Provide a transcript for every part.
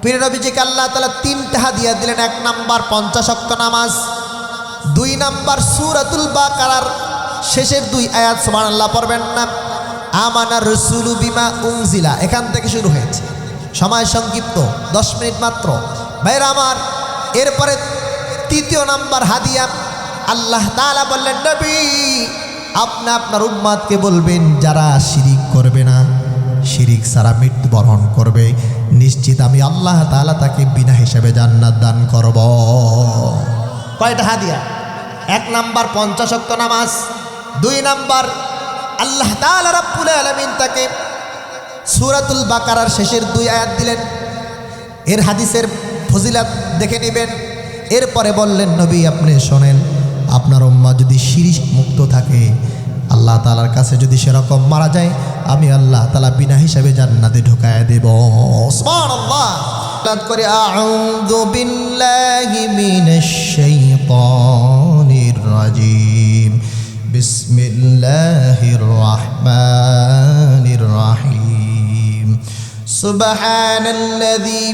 প্রিয় নবীজিকে আল্লাহ তাআলা তিনটা হাদিয়া দিলেন। 1 নাম্বার 50 ওয়াক্ত নামাজ, 2 নাম্বার সূরাতুল বাকারার শেষের 2 আয়াত সুবহানাল্লাহ পড়বেন না, আমানার রাসূলু বিমা উনজিলা, এখান থেকে শুরু হয়েছে। সময় সংক্ষিপ্ত, 10 মিনিট মাত্র ভাইরা আমার। এরপরে 3 নাম্বার হাদিয়া, আল্লাহ তাআলা বললেন নবী আপনি আপনার উম্মতকে বলবেন যারা শিরিক করবে না, শিরিক ছাড়া মৃত্যুবরণ করবে, নিশ্চিত আমি আল্লাহ তাআলা তাকে বিনা হিসাবে জান্নাত দান করব। কয়টা হাদিয়া? 1 নাম্বার 50 ওয়াক্ত নামাজ, 2 নাম্বার আল্লাহ তাআলা রাব্বুল আলামিন তাকে সূরাতুল বাকারার শেষের 2 আয়াত দিলেন। এর হাদিসের ফজিলত দেখে নেবেন। এরপরে বললেন নবী আপনি শোনেন, আপনার উম্মাহ যদি শিরিক মুক্ত থাকে, আল্লাহ তাআলার কাছে যদি সেরকম মারা যায়, আমি আল্লাহ তাআলা বিনা হিসাবে জান্নাতে ঢুকায় দেব। সুবহানাল্লাহ। করে আউযু বিল্লাহি মিনাশ শাইতানির রাজিম, বিসমিল্লাহির রহমানির রহিম, সুবহানাল্লাযী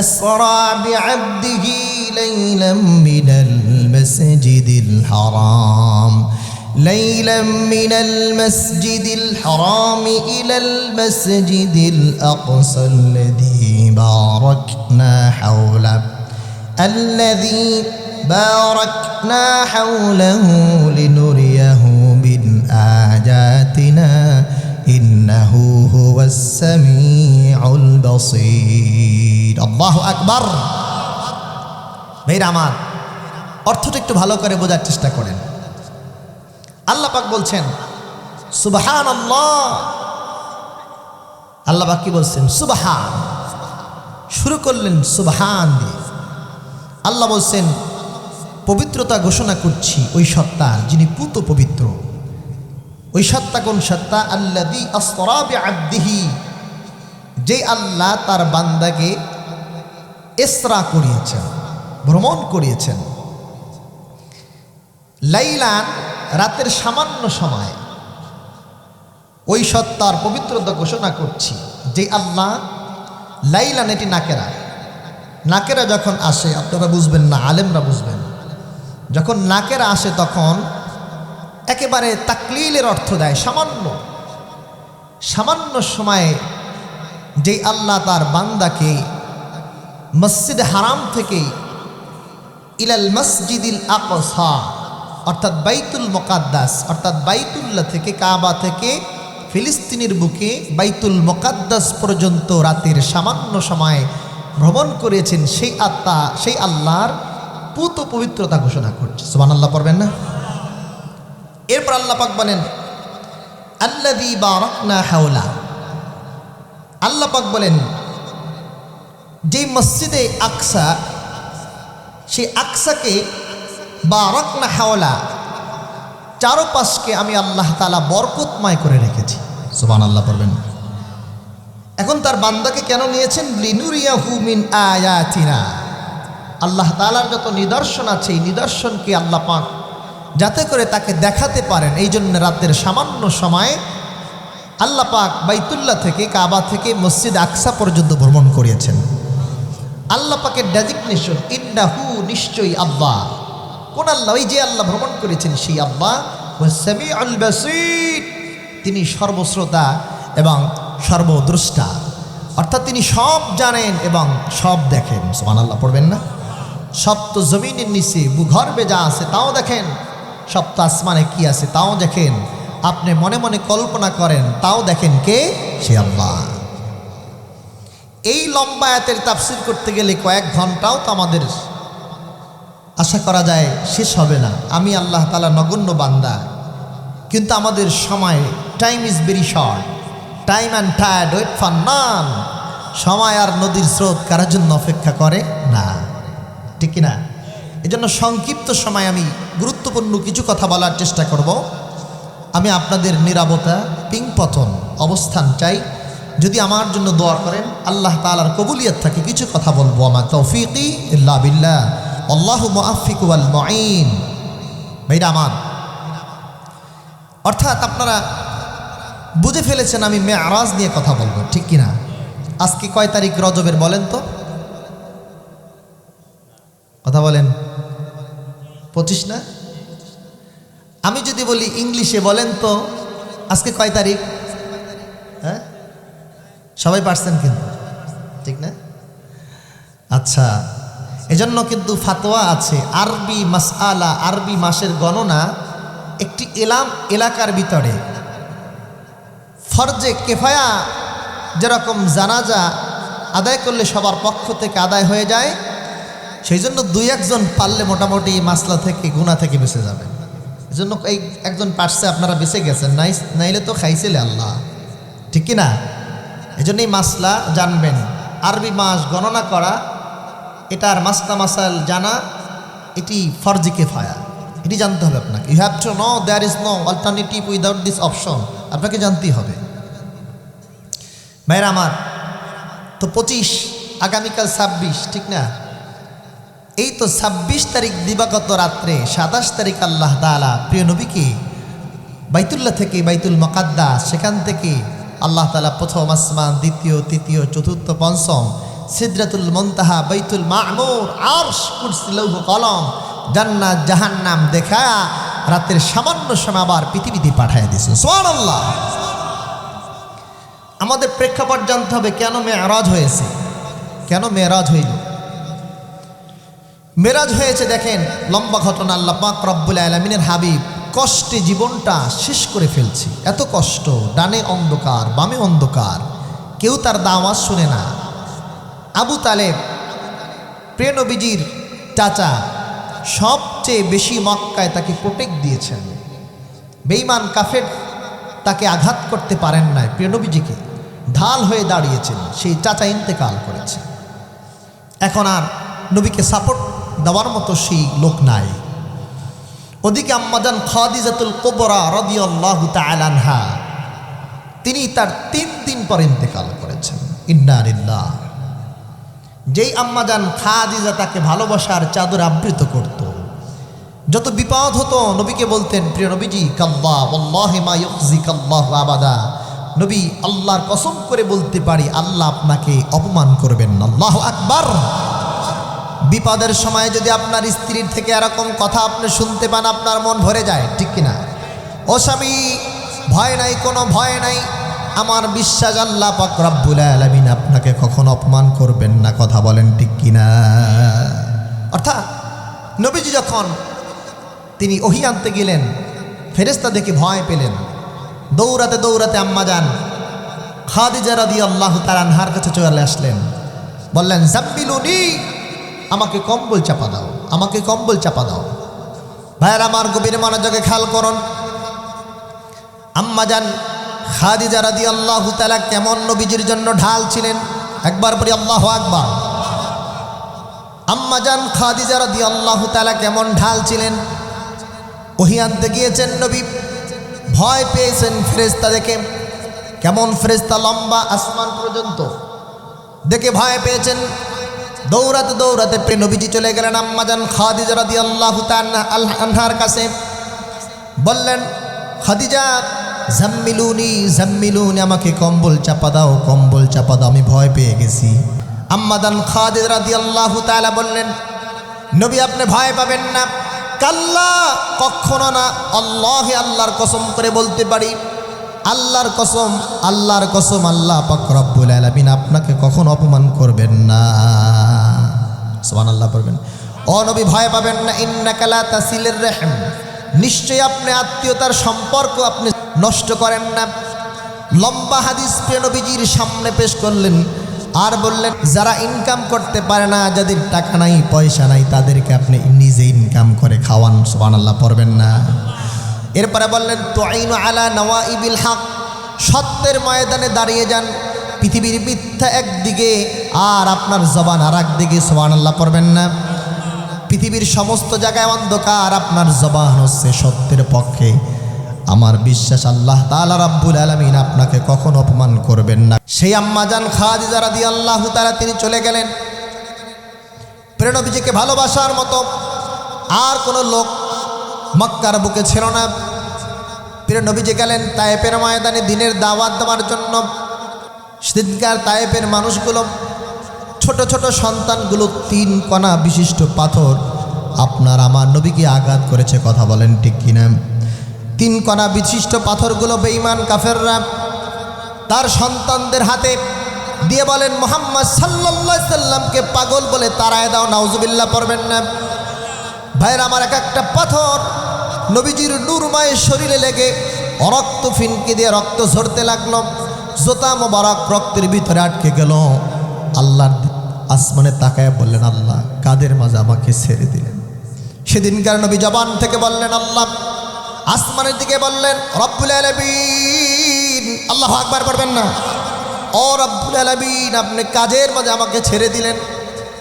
আসরা বিআবদিহি লাইলাম মিনাল মাসজিদিল হারাম ليلا من المسجد الحرام إلى المسجد الأقصى الذي باركنا حوله لنريه من آياتنا إنه هو السميع البصير الله أكبر। ভাইরা আমার, অর্থটা একটু ভালো করে বোঝার চেষ্টা করেন। আল্লাহ পাক বলছেন সুবহানাল্লাহ, আল্লাহ পাক কি বলছেন? সুবহান। শুরু করলেন সুবহান দিয়ে। আল্লাহ বলছেন পবিত্রতা ঘোষণা করছি ওই সত্তা যিনি পুত পবিত্র। ওই সত্তা কোন সত্তা? আল্লাযী আসরা বিআবদিহি, যে আল্লাহ তার বান্দাকে ইসরা করিয়েছেন, ভ্রমণ করিয়েছেন। লাইলান, রাতের সামান্য সময়। ওই সত্তার পবিত্রতা ঘোষণা করছি যে আল্লাহ লাইলান, এটি নাকেরা। নাকেরা যখন আসে আপনারা বুঝবেন না, আলেমরা বুঝবেন। যখন নাকেরা আসে তখন একেবারে তাকলিলের অর্থ দেয়, সামান্য সামান্য সময়ে যে আল্লাহ তার বান্দাকে মসজিদ হারাম থেকে ইলাল মসজিদিল আকসা অর্থাৎ বাইতুল মুকাদ্দাস অর্থাৎ বাইতুল্লাহ থেকে, কাবা থেকে ফিলিস্তিনের বুকে বাইতুল মুকাদ্দাস পর্যন্ত রাতের সামান্য সময় ভ্রমণ করেছেন, সেই আত্মা, সেই আল্লাহর পুত পবিত্রতা ঘোষণা করছে। সুবহানাল্লাহ পড়বেন না? এরপর আল্লাহ পাক বলেন আল্লাযী বারাকনা হাওলা, আল্লাহ পাক বলেন যে মসজিদে আকসা, সেই আকসাকে বারাকনা হাওলা, চারপাশকে আমি আল্লাহ তাআলা বরকতময় করে রেখেছি। সুবহানাল্লাহ পড়বেন। এখন তার বান্দাকে কেন নিয়েছেন? লিনুরিয়াহু মিন আয়াতিনা, আল্লাহ তাআলার যত নিদর্শন আছে এই নিদর্শনকে আল্লাহ পাক যাতে করে তাকে দেখাতে পারেন, এই জন্য রাতের সামান্য সময় আল্লাহ পাক বাইতুল্লাহ থেকে, কাবা থেকে মসজিদ আকসা পর্যন্ত ভ্রমণ করিয়েছেন। আল্লাহ পাকের ডেজিগনেশন ইন্নাহু, নিশ্চয়ই আল্লাহ। কোন আল্লাহ? ওই যে আল্লাহ ভ্রমণ করেছেন সেই আল্লাহ। ওয়াস-সামিউল বাসীর, তিনি সর্বশ্রোতা এবং সর্বদ্রষ্টা, অর্থাৎ তিনি সব জানেন এবং সব দেখেন। সুবহানাল্লাহ পড়বেন না? সপ্ত জমিনের নিচে ভূগর্ভে যা আছে তাও দেখেন, সপ্ত আসমানে কি আছে তাও দেখেন, আপনি মনে মনে কল্পনা করেন তাও দেখেন। কে? সে আল্লাহ। এই লম্বা আয়াতের তাফসীর করতে গেলে কয়েক ঘন্টাও তো আমাদের আশা করা যায় শেষ হবে না। আমি আল্লাহ তাআলা নগণ্য বান্দা, কিন্তু আমাদের সময়, time is very short, time and টায়ার্ড ওয়েট ফর নান। সময় আর নদীর স্রোত কারোর জন্য অপেক্ষা করে না, ঠিক কিনা? এজন্য সংক্ষিপ্ত সময় আমি গুরুত্বপূর্ণ কিছু কথা বলার চেষ্টা করব। আমি আপনাদের নীরবতা, পিংপতন অবস্থান চাই। যদি আমার জন্য দোয়া করেন, আল্লাহ তাআলার কবুলিয়ত থাকে, কিছু কথা বলবো। আমার তৌফিকি ইল্লা বিল্লাহ, আল্লাহু মুআফফিকু ওয়াল মুঈন। ভাইরা আমার, অর্থাৎ আপনারা বুঝে ফেলেছেন আমি মেরাজ নিয়ে কথা বলবো, ঠিক কিনা? আজকে কয় তারিখ রজবের বলেন তো? কথা বলেন 25 না? আমি যদি বলি ইংলিশে বলেন তো আজকে কয় তারিখ? হ্যাঁ, সবাই পারছেন কিন্তু, ঠিক না? আচ্ছা, এজন্য কিন্তু ফাতোয়া আছে, আরবি মাসআলা, আরবি মাসের গণনা একটি এলাকার ভিতরে ফরজে কেফায়া যেরকম জানাজা আদায় করলে সবার পক্ষ থেকে আদায় হয়ে যায়, সেই জন্য 2-1 পারলে মোটামুটি মাসলা থেকে গুনাহ থেকে বেঁচে যাবেন। এই জন্য এই একজন পারছে, আপনারা বেঁচে গেছেন, নাইলে তো খাইছিলে আল্লাহ, ঠিক কি না? এই জন্যই মাসলা জানবেন, আরবি মাস গণনা করা, এটার মাসলা মাসাল জানা, এটি ফরজে কেফায়া, এটি জানতে হবে আপনাকে। You have to know, there is no alternative without this option, আপনাকে জানতেই হবে। ভাইরা আমার, তো 25, আগামীকাল 26, ঠিক না? এই তো 26 তারিখ দিবাগত রাত্রে 27 তারিখ আল্লাহ তাআলা প্রিয় নবীকে বাইতুল্লাহ থেকে, বাইতুল মুকাদ্দাস, সেখান থেকে আল্লাহ তাআলা প্রথম আসমান, দ্বিতীয়, তৃতীয়, চতুর্থ, পঞ্চম, সিদরাতুল মুনতাহা, বাইতুল মামুর, আরশ, কুরসি, লৌহ কলম, জান্নাত, জাহান্নাম দেখা রাতের সামান্য সময় আবার পৃথিবীতে পাঠিয়ে দিয়েছে। সুবহানাল্লাহ। আমাদের প্রেক্ষাপট জানতে হবে, কেন মেরাজ হয়েছে, কেন মেরাজ হইল? মেরাজ হয়েছে দেখেন, লম্বা ঘটনা। আল্লাহ পাক রব্বুল আলামিনের হাবিব কষ্টে জীবনটা শেষ করে ফেলছে, এত কষ্ট, ডানে অন্ধকার, বামে অন্ধকার, কেউ তার দাওয়াত শুনে না। আবু তালেব, প্রিয় নবীজির চাচা, সবচেয়ে বেশি মক্কায় তাকে প্রোটেক্ট দিয়েছেন। বেঈমান কাফের তাকে আঘাত করতে পারেন নাই, প্রিয় নবীজিকে ঢাল হয়ে দাঁড়িয়েছেন। সেই চাচা ইন্তেকাল করেছে, এখন আর নবীকে সাপোর্ট দেওয়ার মতো সেই লোক নাই। ওদিকে আম্মাজান খাদিজাতুল কুবরা রাদিয়াল্লাহু তাআলা আনহা, তিনি তার 3 দিন পর ইন্তেকাল করেছেন। ইন্না লিল্লাহ। যেই আম্মাজান খাদিজা তাকে ভালোবাসার চাদর আবৃত করত, যত বিপদ হতো নবীকে বলতেন, প্রিয় নবীজি, কাল্লা ওয়াল্লাহি মা ইউখজিকাল্লাহু আবাদা, নবী আল্লাহর কসম করে বলতে পারি, আল্লাহ আপনাকে অপমান করবেন না। আল্লাহু আকবার। বিপদের সময় যদি আপনার স্ত্রীর থেকে এরকম কথা আপনি শুনতে পান, আপনার মন ভরে যায়, ঠিক কিনা? ও স্বামী, ভয় নাই, কোনো ভয় নাই, আমার বিশ্বাস আল্লাহ পাক রব্বুল আলামিন আপনাকে কখনো অপমান করবেন না। কথা বলেন ঠিক কিনা? অর্থাৎ নবীজি যখন তিনি ওহী আনতে গেলেন, ফেরেশতা দেখে ভয় পেলেন, দৌড়াতে দৌড়াতে আম্মাজান খাদিজা রাদিয়াল্লাহু তাআলা আনহার কাছে চলে আসলেন, বললেন, জাম্মিলুনি, আমাকে কম্বল চাপা দাও, আমাকে কম্বল চাপা দাও। ভাইয়ের আমার, গভীর মনোযোগে খেয়াল করুন, আম্মাজান খাদিজা রাদিয়াল্লাহু তাআলা কেমন নবীজির জন্য ঢাল ছিলেন। একবার পড়ি আল্লাহু আকবার। আম্মাজান খাদিজা রাদিয়াল্লাহু তাআলা কেমন ঢাল ছিলেন। ওহী আনতে গিয়েছেন নবী, ভয় পেয়েছেন ফেরেশতা দেখে, কেমন ফেরেশতা, লম্বা আসমান পর্যন্ত, দেখে ভয় পেয়েছেন। দৌড়াতে দৌড়াতে প্রিয় নবীজি চলে গেলেন আম্মাজান খাদিজা রাদিয়াল্লাহু তাআলা আনহার কাছে, বললেন, খাদিজা, জাম্মিলুনি, জাম্মিলুনি, আমাকে কম্বল চাপা দাও, কম্বল চাপা দাও, আমি ভয় পেয়ে গেছি। আম্মাজান খাদিজা রাদিয়াল্লাহু তাআলা বললেন, নবী আপনি ভয় পাবেন না। কাল্লা, কখনো না, আল্লাহে, আল্লাহর কসম করে বলতে পারি, আল্লাহর কসম, আল্লাহর কসম, আল্লাহ পাক রব্বুল আলামিন আপনাকে কখনো অপমান করবেন না। সুবহানাল্লাহ পড়বেন। ও নবী, ভয় পাবেন না। ইন্নাকা লা তাসিলুর রাহম, নিশ্চয়ই আপনি আত্মীয়তার সম্পর্ক আপনি নষ্ট করেন না। লম্বা হাদিস প্রিয় নবীজির সামনে পেশ করলেন, আর বললেন, যারা ইনকাম করতে পারে না, যাদের টাকা নাই, পয়সা নাই, তাদেরকে আপনি নিজে ইনকাম করে খাওয়ান। সুবহানাল্লাহ পড়বেন না। এরপরে বললেন, তুআইনু আলা নওয়াইবিল হক, সত্যের ময়দানে দাঁড়িয়ে যান। পৃথিবীর মিথ্যা একদিকে আর আপনার জবান আর একদিকে। সুবহানাল্লাহ পড়বেন না। পৃথিবীর সমস্ত জায়গায় অন্ধকার, আপনার জবান হচ্ছে সত্যের পক্ষে। আমার বিশ্বাস আল্লাহ তাআলা রাব্বুল আলামিন আপনাকে কখনো অপমান করবেন না। সেই আম্মাজান খাদিজা রাদিয়াল্লাহু তাআলা তিনি চলে গেলেন। প্রিয় নবীজিকে ভালোবাসার মতো আর কোনো লোক মক্কার বুকে ছিল না। প্রিয় নবীজি গেলেন তায়েফের ময়দানে দিনের দাওয়াত দেওয়ার জন্য। সেদিনকার তায়েফের মানুষগুলো ছোট ছোট সন্তানগুলো 3 কণা বিশিষ্ট পাথর আপনার আমার নবীকে আঘাত করেছে। কথা বলেন ঠিক কিনা? 3 কণা বিশিষ্ট পাথরগুলো বেঈমান কাফেররা তার সন্তানদের হাতে দিয়ে বলেন, মুহাম্মদ সাল্লাল্লাহু আলাইহি সাল্লামকে পাগল বলে তাড়ায় দাও। নাউজুবিল্লাহ পড়বেন না? ভাইরা আমার, এক একটা পাথর নবীজির নূরময় শরীরে লেগে রক্ত ফিনকে দিয়ে রক্ত ঝরতে লাগলো। জোতা মোবারক রক্তের ভিতরে আটকে গেল। আল্লাহর আসমানে তাকায় বললেন, আল্লাহ কাদের মাঝে আমাকে ছেড়ে দিলেন? সেদিনকার নবী জবান থেকে বললেন আল্লাহ, আসমানের দিকে বললেন রব্বুল আলামিন। আল্লাহু আকবার পড়বেন না? ও রব্বুল আলামিন, আপনি কাজের মাঝে আমাকে ছেড়ে দিলেন।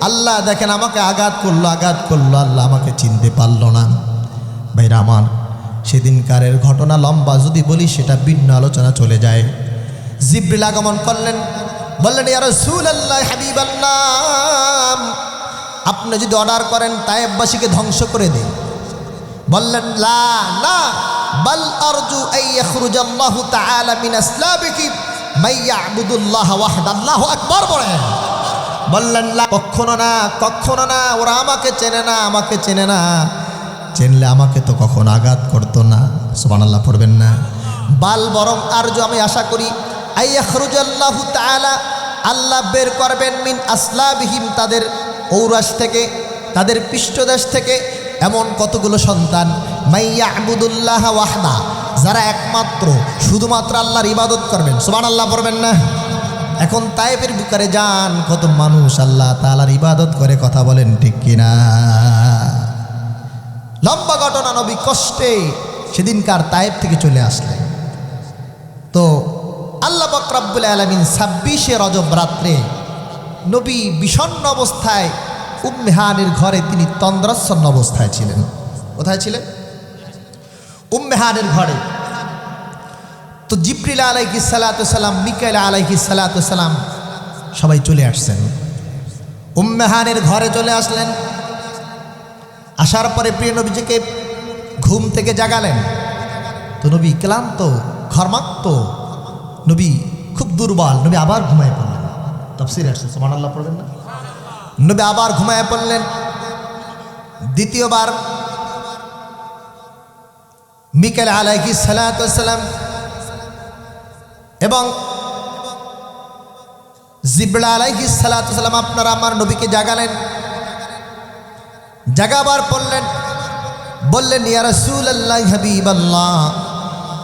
আল্লাহ দেখেন আমাকে আঘাত করলো। আল্লাহ আমাকে চিনতে পারল না। ভাইরা আমার, সেদিনকারের ঘটনা লম্বা, যদি বলি সেটা ভিন্ন আলোচনা চলে যায়। জিবরিল আগমন করলেন, বললেন ইয়া রাসূলুল্লাহ, হাবিবাল্লাহ, আপনি যদি অর্ডার করেন তায়েববাসীকে ধ্বংস করে দিন। বললেন লা না, বাল আরজু আন ইয়াখরুজাল্লাহু তাআলা মিন আসলাবিকি মান ইয়াবুদুল্লাহ ওয়াহদা। আল্লাহু আকবার বলেন। বললেন না, কখনো না, ওরা আমাকে চেনে না। চিনলে আমাকে তো কখন আঘাত করতো না। সুবহানাল্লাহ পড়বেন না? বাল বরং আরজু, আমি আশা করি, আন ইয়াখরুজাল্লাহু তাআলা, আল্লাহ বের করবেন মিন আসলাবিহিম, তাদের ঔরাস থেকে, তাদের পৃষ্ঠদেশ থেকে এমন কতগুলো সন্তান, মান ইয়াবুদুল্লাহ ওয়াহদা, যারা একমাত্র শুধুমাত্র আল্লাহর ইবাদত করবেন। সুবহানাল্লাহ পড়বেন না? এখন তায়েফের বুকারে যান, কত মানুষ আল্লাহ তাআলার ইবাদত করে। কথা বলেন ঠিক কিনা? লম্বা ঘটনা। নবী কষ্টে সেদিনকার তায়েফ থেকে চলে আসলেন। তো আল্লাহ পাক রব্বুল আলামিন 26শে রজব রাত্রে নবী বিষণ্ণ অবস্থায় উম্মে হানির ঘরে তিনি তন্দ্রাচ্ছন্ন অবস্থায় ছিলেন। কোথায় ছিলেন? উম্মে হানির ঘরে। তো জিবরিল আলাইহিস সালাতু সালাম, মিকাইল আলাইহিস সালাতু সালাম সবাই চলে আসছেন। উম্মে হানির ঘরে চলে আসলেন। আসার পরে প্রিয় নবীজিকে ঘুম থেকে জাগালেন। তো নবী ক্লান্ত, ঘর্মাক্ত, নবী খুব দুর্বল। নবী আবার ঘুমায় পড়লেন। তাফসীরে আসছে, সুবহানাল্লাহ পড়বেন না? নবী আবার ঘুমায় পড়লেন। দ্বিতীয়বার মিকাইল আলাইহিস সালাতু সালাম এবং জিবরিল আলাইহিস সালাতু সালাম আপনারা আমার নবীকে জাগালেন। জাগাবার পড়লেন, বললেন ইয়া রাসূলুল্লাহ, হাবিবাল্লাহ,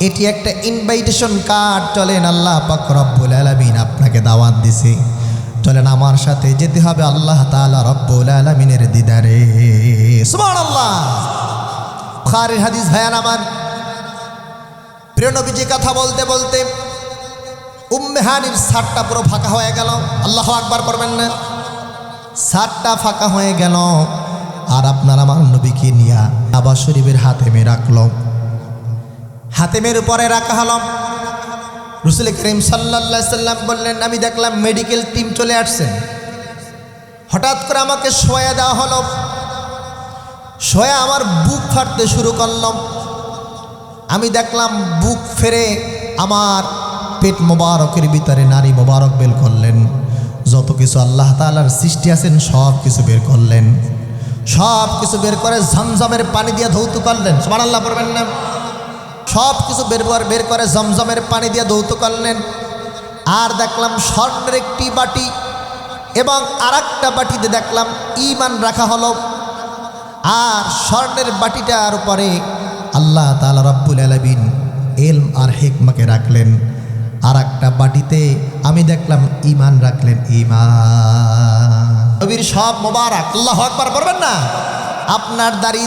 এটি একটা ইনভাইটেশন কার্ড, চলেন আল্লাহ পাক রব্বুল আলামিন আপনাকে দাওয়াত দিছে, চলেন আমার সাথে যেতে হবে আল্লাহ তাআলা রব্বুল আলামিনের দিদারে। সুবহানাল্লাহ। বুখারীর হাদিস। ভাইয়ান আমার, প্রিয় নবীজি কথা বলতে বলতে উম্মে হানির ছাদটা পুরো ফাঁকা হয়ে গেল। আল্লাহু আকবার পড়বেন না? ছাদটা ফাঁকা হয়ে গেল। আর আপনার আমার নবীকে নিয়ে কাবা শরীফের হাতেমে রাখল। হাতেমের উপরে রাখা হল। রাসূল করিম সাল্লাল্লাহু আলাইহি সাল্লাম বললেন, আমি দেখলাম মেডিকেল টিম চলে আসছেন। হঠাৎ করে আমাকে শোয়া দেওয়া হলো। শোয়া আমার বুক ফাটতে শুরু করলাম। আমি দেখলাম বুক ফেরে আমার পেট মোবারকের ভিতরে নারী মোবারক বের করলেন। যত কিছু আল্লাহ তাআলার সৃষ্টি আছেন সব কিছু বের করলেন। সব কিছু বের করে জমজমের পানি দিয়ে ধৌত করলেন। সুবহানাল্লাহ পড়বেন না? সব কিছু বের করে জমজমের পানি দিয়ে ধৌত করলেন। আর দেখলাম স্বর্ণের একটি বাটি এবং আরেকটা বাটিতে দেখলাম ঈমান রাখা হলো। আর স্বর্ণের বাটিটার উপরে আল্লাহ তাআলা রব্বুল আলামিন ইলম আর হিকমাকে রাখলেন। আর একটা বাটিতে আমি দেখলাম ঈমান রাখলেন। ঈমান নবীর সব মোবারক। আল্লাহু আকবার পড়বেন না? আপনার দাড়ি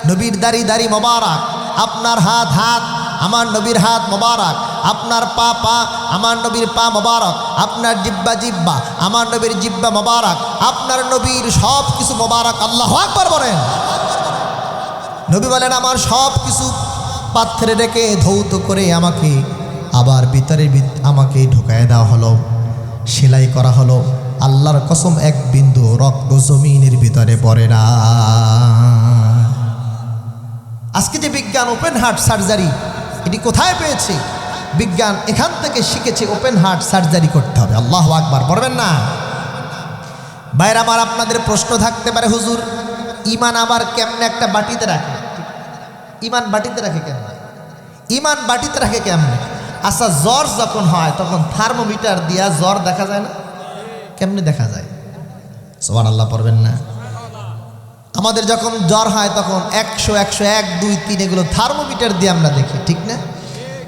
নবীর দাড়ি মোবারক, আপনার হাত আমার নবীর হাত মোবারক, আপনার পা আমার নবীর পা মোবারক, আপনার জিব্বা আমার নবীর জিব্বা মোবারক, আপনার নবীর সব কিছু মোবারক। আল্লাহু আকবার বলেন। নবী বলেন, আমার সব কিছু পাত্রে রেখে ধৌত করে আমাকে আবার ভিতরে আমাকে ঢুকায় দেওয়া হলো, সেলাই করা হলো। আল্লাহর কসম, এক বিন্দু রক্ত জমিনের ভিতরে পড়ে না। আজকে যে বিজ্ঞান ওপেন হার্ট সার্জারি, এটি কোথায় পেয়েছে? বিজ্ঞান এখান থেকে শিখেছে ওপেন হার্ট সার্জারি করতে হবে। আল্লাহু আকবার পড়বেন না? ভাইরা আমার, আপনাদের প্রশ্ন থাকতে পারে, হুজুর ইমান আবার কেমনে একটা বাটিতে রাখে? ইমান বাটিতে রাখে কেমনে? ইমান বাটিতে রাখে কেমনে? আচ্ছা, জ্বর যখন হয় তখন থার্মোমিটার দিয়া জ্বর দেখা যায় না? কেমনে দেখা যায়? সুবহানাল্লাহ পড়বেন না? আমাদের যখন জ্বর হয় তখন 100, 101, 2, 3 এগুলো থার্মোমিটার দিয়ে আমরা দেখি, ঠিক না?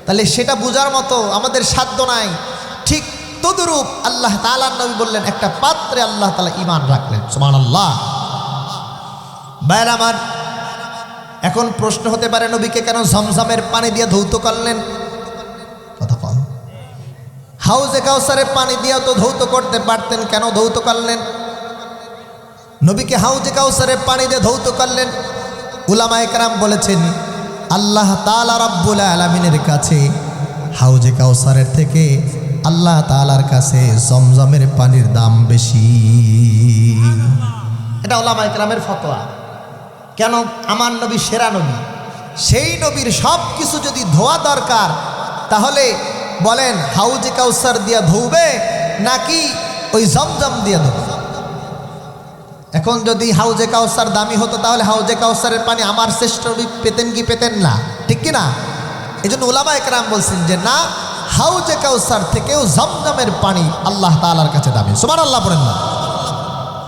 তাহলে সেটা বোঝার মতো আমাদের সাধ্য নাই। ঠিক তদরূপ আল্লাহ তাআলার নবী বললেন, একটা পাত্রে আল্লাহ তাআলা ঈমান রাখলেন। সুবহানাল্লাহ। ভাইরা আমার, এখন প্রশ্ন হতে পারে, নবীকে কেন ঝমঝমের পানি দিয়ে ধৌত করলেন? কথা কম। হাউজে কাউসারের পানি দিয়ে তো ধৌত করতে পারতেন, কেন ধৌত করলেন? নবীকে হাউজে কাউসারের পানি দিয়ে ধৌত করলেন। উলামায়ে কেরাম বলেছেন, আল্লাহ তাআলা রাব্বুল আলামিনের কাছে হাউজে কাউসারের থেকে আল্লাহ তাআলার কাছে জমজমের পানির দাম বেশি। এটা উলামায়ে কেরামের ফতোয়া। কেন? আমার নবী সেরা নবী, সেই নবীর সব কিছু যদি ধোয়া দরকার, তাহলে বলেন হাউজে কাউসার দিয়া ধৌবে নাকি ওই জমজম দিয়া ধোবে? এখন যদি হাউজে কাউসার দামি হতো, তাহলে হাউজে কাউসারের পানি আমার শ্রেষ্ঠ নবী পেতেন কি পেতেন না? ঠিক কি না? এই জন্য উলামায়ে কেরাম বলছেন যে না, হাউজে কাউসার থেকেও জমজমের পানি আল্লাহ তাআলার কাছে দামি। সুবহানাল্লাহ পড়েন না?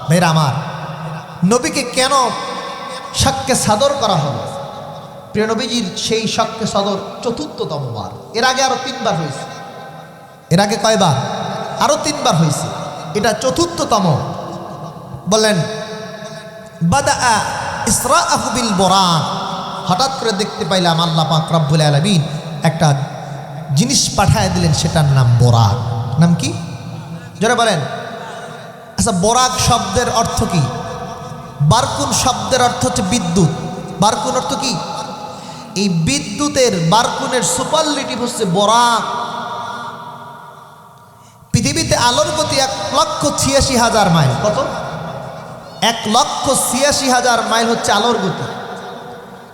ভাইরা আমার, নবীকে কেন শাক্কে সাদর করা হলো? প্রিয় নবীজির সেই শাক্কে সাদর ৪র্থতম বার। এর আগে আরো 3 বার হয়েছে। এর আগে কয়বার? আরো 3 বার হয়েছে। এটা ৪র্থতম। বলেন বাদা ইসরাআহু বিল বুরাক। হঠাৎ করে দেখতে পাইলাম আল্লাহ পাক রব্বুল আলামিন একটা জিনিস পাঠায় দিলেন, সেটার নাম বোরাক। নাম কি? যারা বলেন। আচ্ছা, বোরাক শব্দের অর্থ কি? বারকুন শব্দের অর্থ হচ্ছে বিদ্যুৎ। বারকুন অর্থ কি? এই বিদ্যুতের বারকুনের সুপারলেটিভ হচ্ছে বোরাক। পৃথিবীতে আলোর গতি 1,86,000 মাইল। কত? 1,86,000 মাইল হচ্ছে আলোর গতি।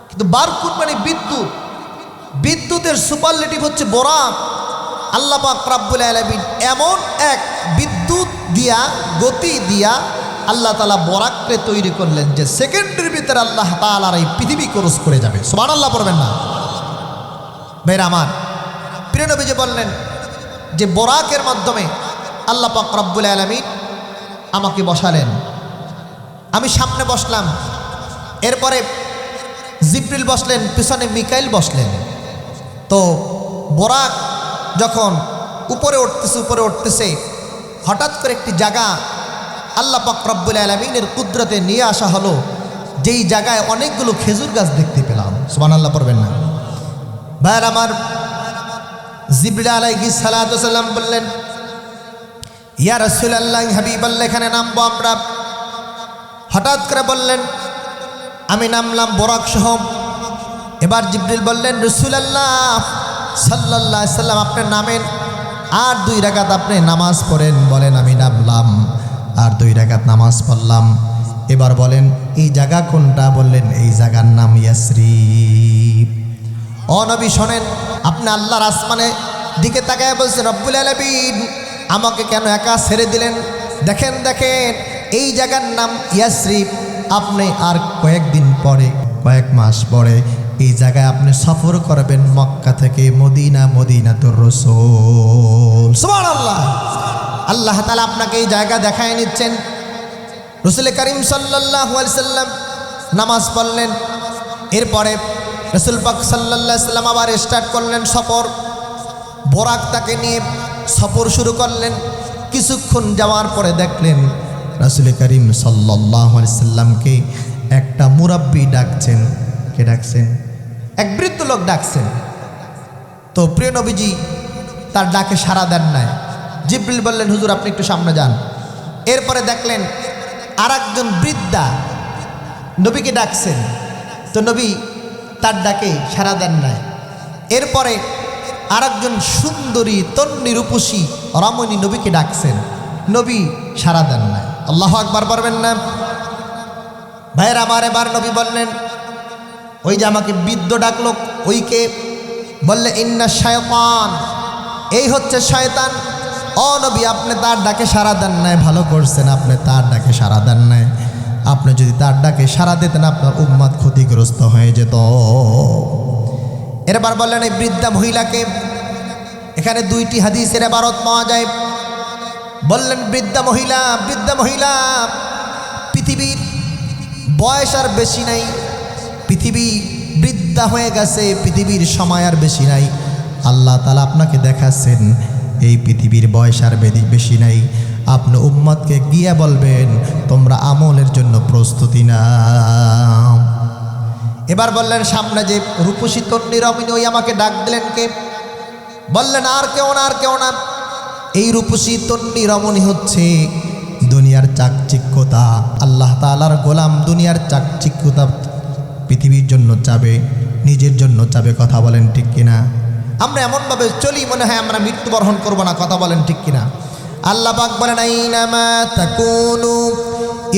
কিন্তু বারকুন মানে বিদ্যুৎ। বিদ্যুতের সুপারলেটিভ হচ্ছে বোরাক। আল্লাহ পাক রব্বুল আলামিন এমন এক বিদ্যুৎ দিয়া, গতি দিয়া আল্লাহ তাআলা বোরাককে তৈরি করলেন যে সেকেন্ডের ভিতরে আল্লাহ তাআলার এই পৃথিবী ক্রস করে যাবে। সুবহানাল্লাহ পড়বেন না? ভাইরা আমার, প্রিয় নবীজি বললেন যে বোরাকের মাধ্যমে আল্লাহ পাক রব্বুল আলামিন আমাকে বসালেন। আমি সামনে বসলাম, এরপরে জিবরিল বসলেন, পিছনে মিকাইল বসলেন। তো বোরাক যখন উপরে উঠতেছে, হঠাৎ করে একটি জায়গা আল্লাহ পাক রব্বুল আলামিনের কুদরতে নিয়ে আসা হলো, যেই জায়গায় অনেকগুলো খেজুর গাছ দেখতে পেলাম। সুবহানাল্লাহ পড়বেন না? ভাইরা আমার, জিবরিল আলাইহিস সালাতু ওয়াস সালাম বললেন, ইয়া রাসূলুল্লাহ, হাবিবাল্লাহ, এখানে নামবো আমরা। হঠাৎ করে বললেন, আমি নামলাম বোরাক সহ। এবার জিবরিল বললেন, রাসূলুল্লাহ সাল্লাল্লাহু আলাইহি সাল্লাম, আপনি নামেন, আর 2 রাকাত আপনি নামাজ পড়েন। বলেন, আমি নামলাম, আর 2 রাকাত নামাজ পড়লাম। এবার বলেন, এই জায়গা কোনটা? বললেন, এই জায়গার নাম ইয়াসরিব। ও নবী শোনেন, আপনি আল্লাহর আসমানে দিকে তাকায় বলছেন, রব্বুল আলামিন আমাকে কেন একা ছেড়ে দিলেন? দেখেন দেখেন, এই জায়গার নাম ইয়াসরিব। আপনি আর কয়েকদিন পরে, কয়েক মাস পরে এই জায়গায় আপনি সফর করবেন মক্কা থেকে মদিনা, মদিনাতুর রাসূল। সুবহানাল্লাহ। আল্লাহ তাআলা আপনাকে এই জায়গা দেখায় নিচ্ছেন। রাসূল করিম সাল্লাল্লাহু আলাইহি সাল্লাম নামাজ পড়লেন। এরপরে রাসূল পাক সাল্লাল্লাহু আলাইহি সাল্লাম আবার স্টার্ট করলেন সফর। বোরাক তাকে নিয়ে সফর শুরু করলেন। কিছুক্ষণ যাওয়ার পরে দেখলেন রাসূল করিম সাল্লাল্লাহু আলাইহি সাল্লামকে একটা মুরাব্বি ডাকছেন। কে ডাকছেন? এক বৃদ্ধ লোক ডাকছেন। তো প্রিয় নবীজি তার ডাকে সাড়া দেন নাই। জিবরিল বললেন, হুজুর আপনি একটু সামনে যান। এরপরে দেখলেন আর একজন বৃদ্ধা নবীকে ডাকছেন। তো নবী তার ডাকে সাড়া দেন নাই। এরপরে আর একজন সুন্দরী তন্নি রূপসী রমণী নবীকে ডাকছেন। নবী সাড়া দেন নাই। আল্লাহু আকবার পারবেন না? ভাইয়ের আমার, এবার নবী বললেন, ওই যে আমাকে বৃদ্ধ ডাকলো, ওইকে বললে, ইন্না শায়তান, এই হচ্ছে শয়তান। ও নবী, আপনি তার ডাকে সাড়া দেন নাই, ভালো করছেন, আপনি তার ডাকে সাড়া দেন নাই। আপনি যদি তার ডাকে সাড়া দিতেন আপনার উম্মত ক্ষতিগ্রস্ত হয়ে যেত। এরবার বললেন এই বৃদ্ধা মহিলাকে, এখানে দুইটি হাদিসের ইবারত পাওয়া যায়। বললেন বৃদ্ধা মহিলা, পৃথিবীর বয়স আর বেশি নাই, পৃথিবী বৃদ্ধা হয়ে গেছে, পৃথিবীর সময় আর বেশি নাই। আল্লাহ তাআলা আপনাকে দেখাচ্ছেন এই পৃথিবীর বয়স আর বেশি নাই। আপনি উম্মতকে গিয়ে বলবেন তোমরা আমলের জন্য প্রস্তুতি নাও। এবার বললেন সামনে যে রূপসী তন্বী রমণী, ওই আমাকে ডাক দিলেন কে? বললেন আর কেউ না। এই রূপসী তন্বী রমণী হচ্ছে দুনিয়ার চাকচিক্যতা। আল্লাহ তাআলার গোলাম দুনিয়ার চাকচিক্যতা পৃথিবীর জন্য চাবে, নিজের জন্য চাবে। কথা বলেন ঠিক কিনা? আমরা এমনভাবে চলি মনে হয় আমরা মৃত্যুবরণ করব না। কথা বলেন ঠিক কিনা? আল্লাহ পাক বলেন আইনামা তাকুনু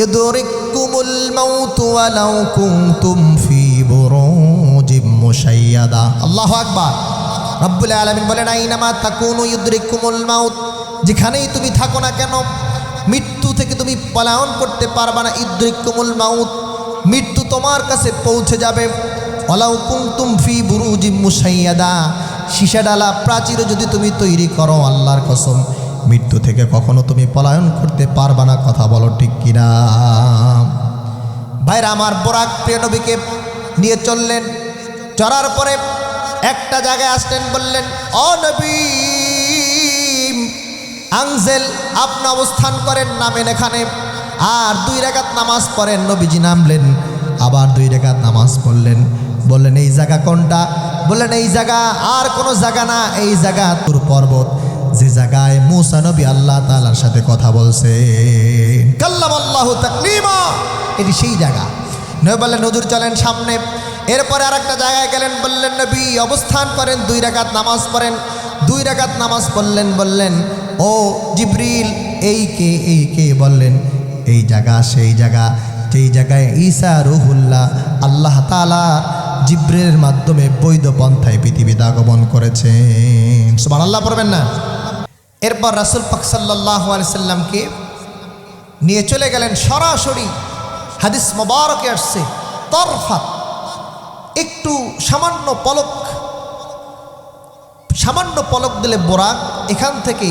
ইউদরিকুমুল মাউতু ওয়ালাউ কুনতুম ফি বুরুজিম মুশাইয়াদা। আল্লাহু আকবার। রব্বুল আলামিন বলেন আইনামা তাকুনু ইউদরিকুমুল মাউত, যেখানেই তুমি থাকো না কেন মৃত্যু থেকে তুমি পলায়ন করতে পারবা না। ইউদরিকুমুল মাউত, মৃত্যু তোমার কাছে পৌঁছে যাবে। ওয়ালাউ কুনতুম ফি বুরুজিম মুশাইয়াদা, সীসা ডালা প্রাচীর যদি তুমি তৈরি করো, আল্লাহর কসম মৃত্যু থেকে কখনো তুমি পলায়ন করতে পারবা না। কথা বলো ঠিক কিনা? ভাইরা আমার, বোরাক প্রিয় নবীকে নিয়ে চললেন। চড়ার পরে একটা জায়গায় আসলেন, বললেন ও নবী, আনজেল, আপনি অবস্থান করেন, নামেন এখানে, আর 2 রাকাত নামাজ পড়েন। নবীজি নামলেন, আবার 2 রাকাত নামাজ পড়লেন। বললেন এই জায়গা কোনটা? বললেন এই জায়গা আর কোনো জায়গা না, এই জায়গা তুর পর্বত, যে জায়গায় মূসা নবী আল্লাহ তাআলার সাথে কথা বলছে, কাল্লামাল্লাহু তাকলিমা, এটি সেই জায়গা। নবী বললেন হুজুর চলেন সামনে। এরপরে আরেকটা জায়গায় গেলেন, বললেন নবী অবস্থান করেন, 2 রাকাত নামাজ পড়েন। 2 রাকাত নামাজ পড়লেন। বললেন ও জিবরিল, এই কে? বললেন এই জায়গা সেই জায়গা, যেই জায়গায় ঈসা রূহুল্লাহ আল্লাহ তাআলা জিবরিলের মাধ্যমে বৈধ পন্থায় পৃথিবীতে আগমন করেছেন। সুবহানাল্লাহ পড়বেন না? এরপর রাসূল পাক সাল্লাল্লাহু আলাইহি সাল্লামকে নিয়ে চলে গেলেন সরাসরি। হাদিস মোবারকে আসছে তরফাত, একটু সামান্য পলক দিলে বোরাক এখান থেকে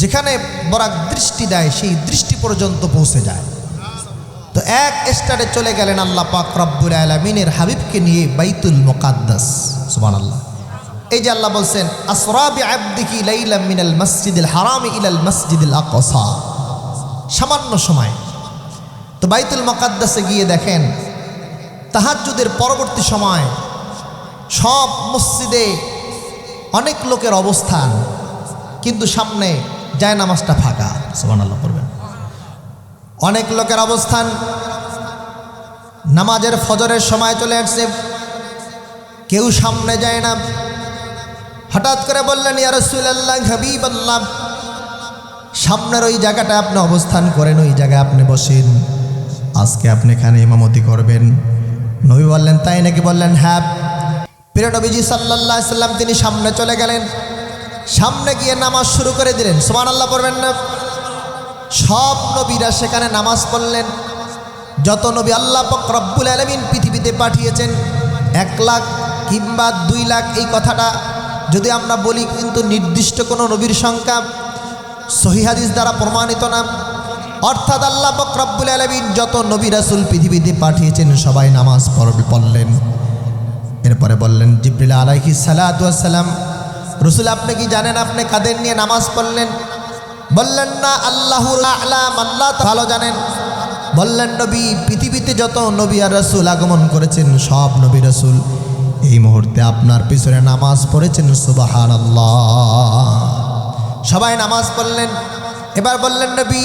যেখানে বোরাক দৃষ্টি দেয় সেই দৃষ্টি পর্যন্ত পৌঁছে যায়। তো এক স্টারে চলে গেলেন আল্লাহ পাক রব্বুল আলামিনের হাবিবকে নিয়ে বাইতুল মুকাদ্দাস। সুবহানাল্লাহ। এই যে আল্লাহ বলছেন আসরা বিআবদিহি লাইলাম মিনাল মসজিদিল হারাম ইলাল মসজিদিল আকসা, সামান্য সময়। তো বাইতুল মুকাদ্দাসে গিয়ে দেখেন তাহাজ্জুদের পরবর্তী সময় সব মসজিদে অনেক লোকের অবস্থান, কিন্তু সামনে জায়নামাজটা ফাঁকা। সুবহানাল্লাহ পড়বেন। অনেক লোকের অবস্থান, নামাজের ফজরের সময় চলে আসছে, কেউ সামনে যায় না। হঠাৎ করে বললেন ইয়া রাসূলুল্লাহ, হাবিবাল্লাহ, সামনের ওই জায়গাটা আপনি অবস্থান করেন, ওই জায়গায় আপনি বসেন, আজকে আপনি এখানে ইমামতি করবেন। নবী বললেন তাই নাকি? বললেন হ্যাঁ। প্রিয় নবীজি সাল্লাল্লাহু আলাইহি সাল্লাম তিনি সামনে চলে গেলেন, সামনে গিয়ে নামাজ শুরু করে দিলেন। সুবহানাল্লাহ পড়বেন না? সব নবীরা সেখানে নামাজ পড়লেন। যত নবী আল্লাহ পাক রব্বুল আলামিন পৃথিবীতে পাঠিয়েছেন, 1 লাখ কিংবা 2 লাখ, এই কথাটা যদি আমরা বলি কিন্তু নির্দিষ্ট কোনো নবীর সংখ্যা সহিহ হাদিস দ্বারা প্রমাণিত না। অর্থাৎ আল্লাহ পাক রব্বুল আলামিন যত নবী রাসূল পৃথিবীতে পাঠিয়েছেন সবাই নামাজ পড়লেন। এরপরে বললেন জিবরিল আলাইহিস সালাতু ওয়াস সালাম, রাসূল আপনি কি জানেন আপনি কাদের নিয়ে নামাজ পড়লেন? বললেন না, আল্লাহুল আ'লাম, আল্লাহ ভালো জানেন। বললেন নবী পৃথিবীতে যত নবী আর রাসূল আগমন করেছেন সব নবী রাসূল এই মুহূর্তে আপনার পিছনে নামাজ পড়েছেন। সুবহানাল্লাহ। সবাই নামাজ পড়লেন। এবার বললেন নবী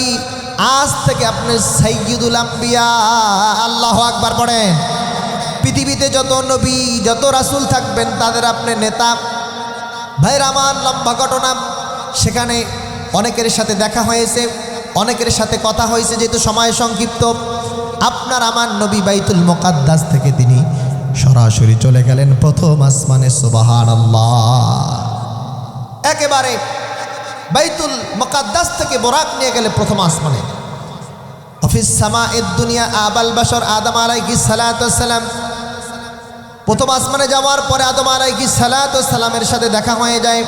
আজ থেকে আপনি সাইয়্যিদুল আম্বিয়া, আল্লাহু আকবার পড়েন। পৃথিবীতে যত নবী যত রাসূল থাকবেন তাদের আপনি নেতা। ভাইরা আমার, লম্বা ঘটনা। সেখানে অনেকের সাথে দেখা হয়েছে, অনেকের সাথে কথা হয়েছে, যেহেতু সময় সংক্ষিপ্ত। আপনার আমার নবী বাইতুল মুকাদ্দাস থেকে তিনি সরাসরি চলে গেলেন প্রথম আসমানে। সুবহানাল্লাহ। একেবারে বাইতুল মুকাদ্দাস থেকে বোরাক নিয়ে গেলে প্রথম আসমানে। অফিস সামায়েদ দুনিয়া আবাল বাশর আদম আলাইহিস সালাতু ওয়াস সালাম, প্রথম আসমানে যাওয়ার পরে আদম আলাইহিস সালাতু ওয়াস সালামের সাথে দেখা হয়ে যায়।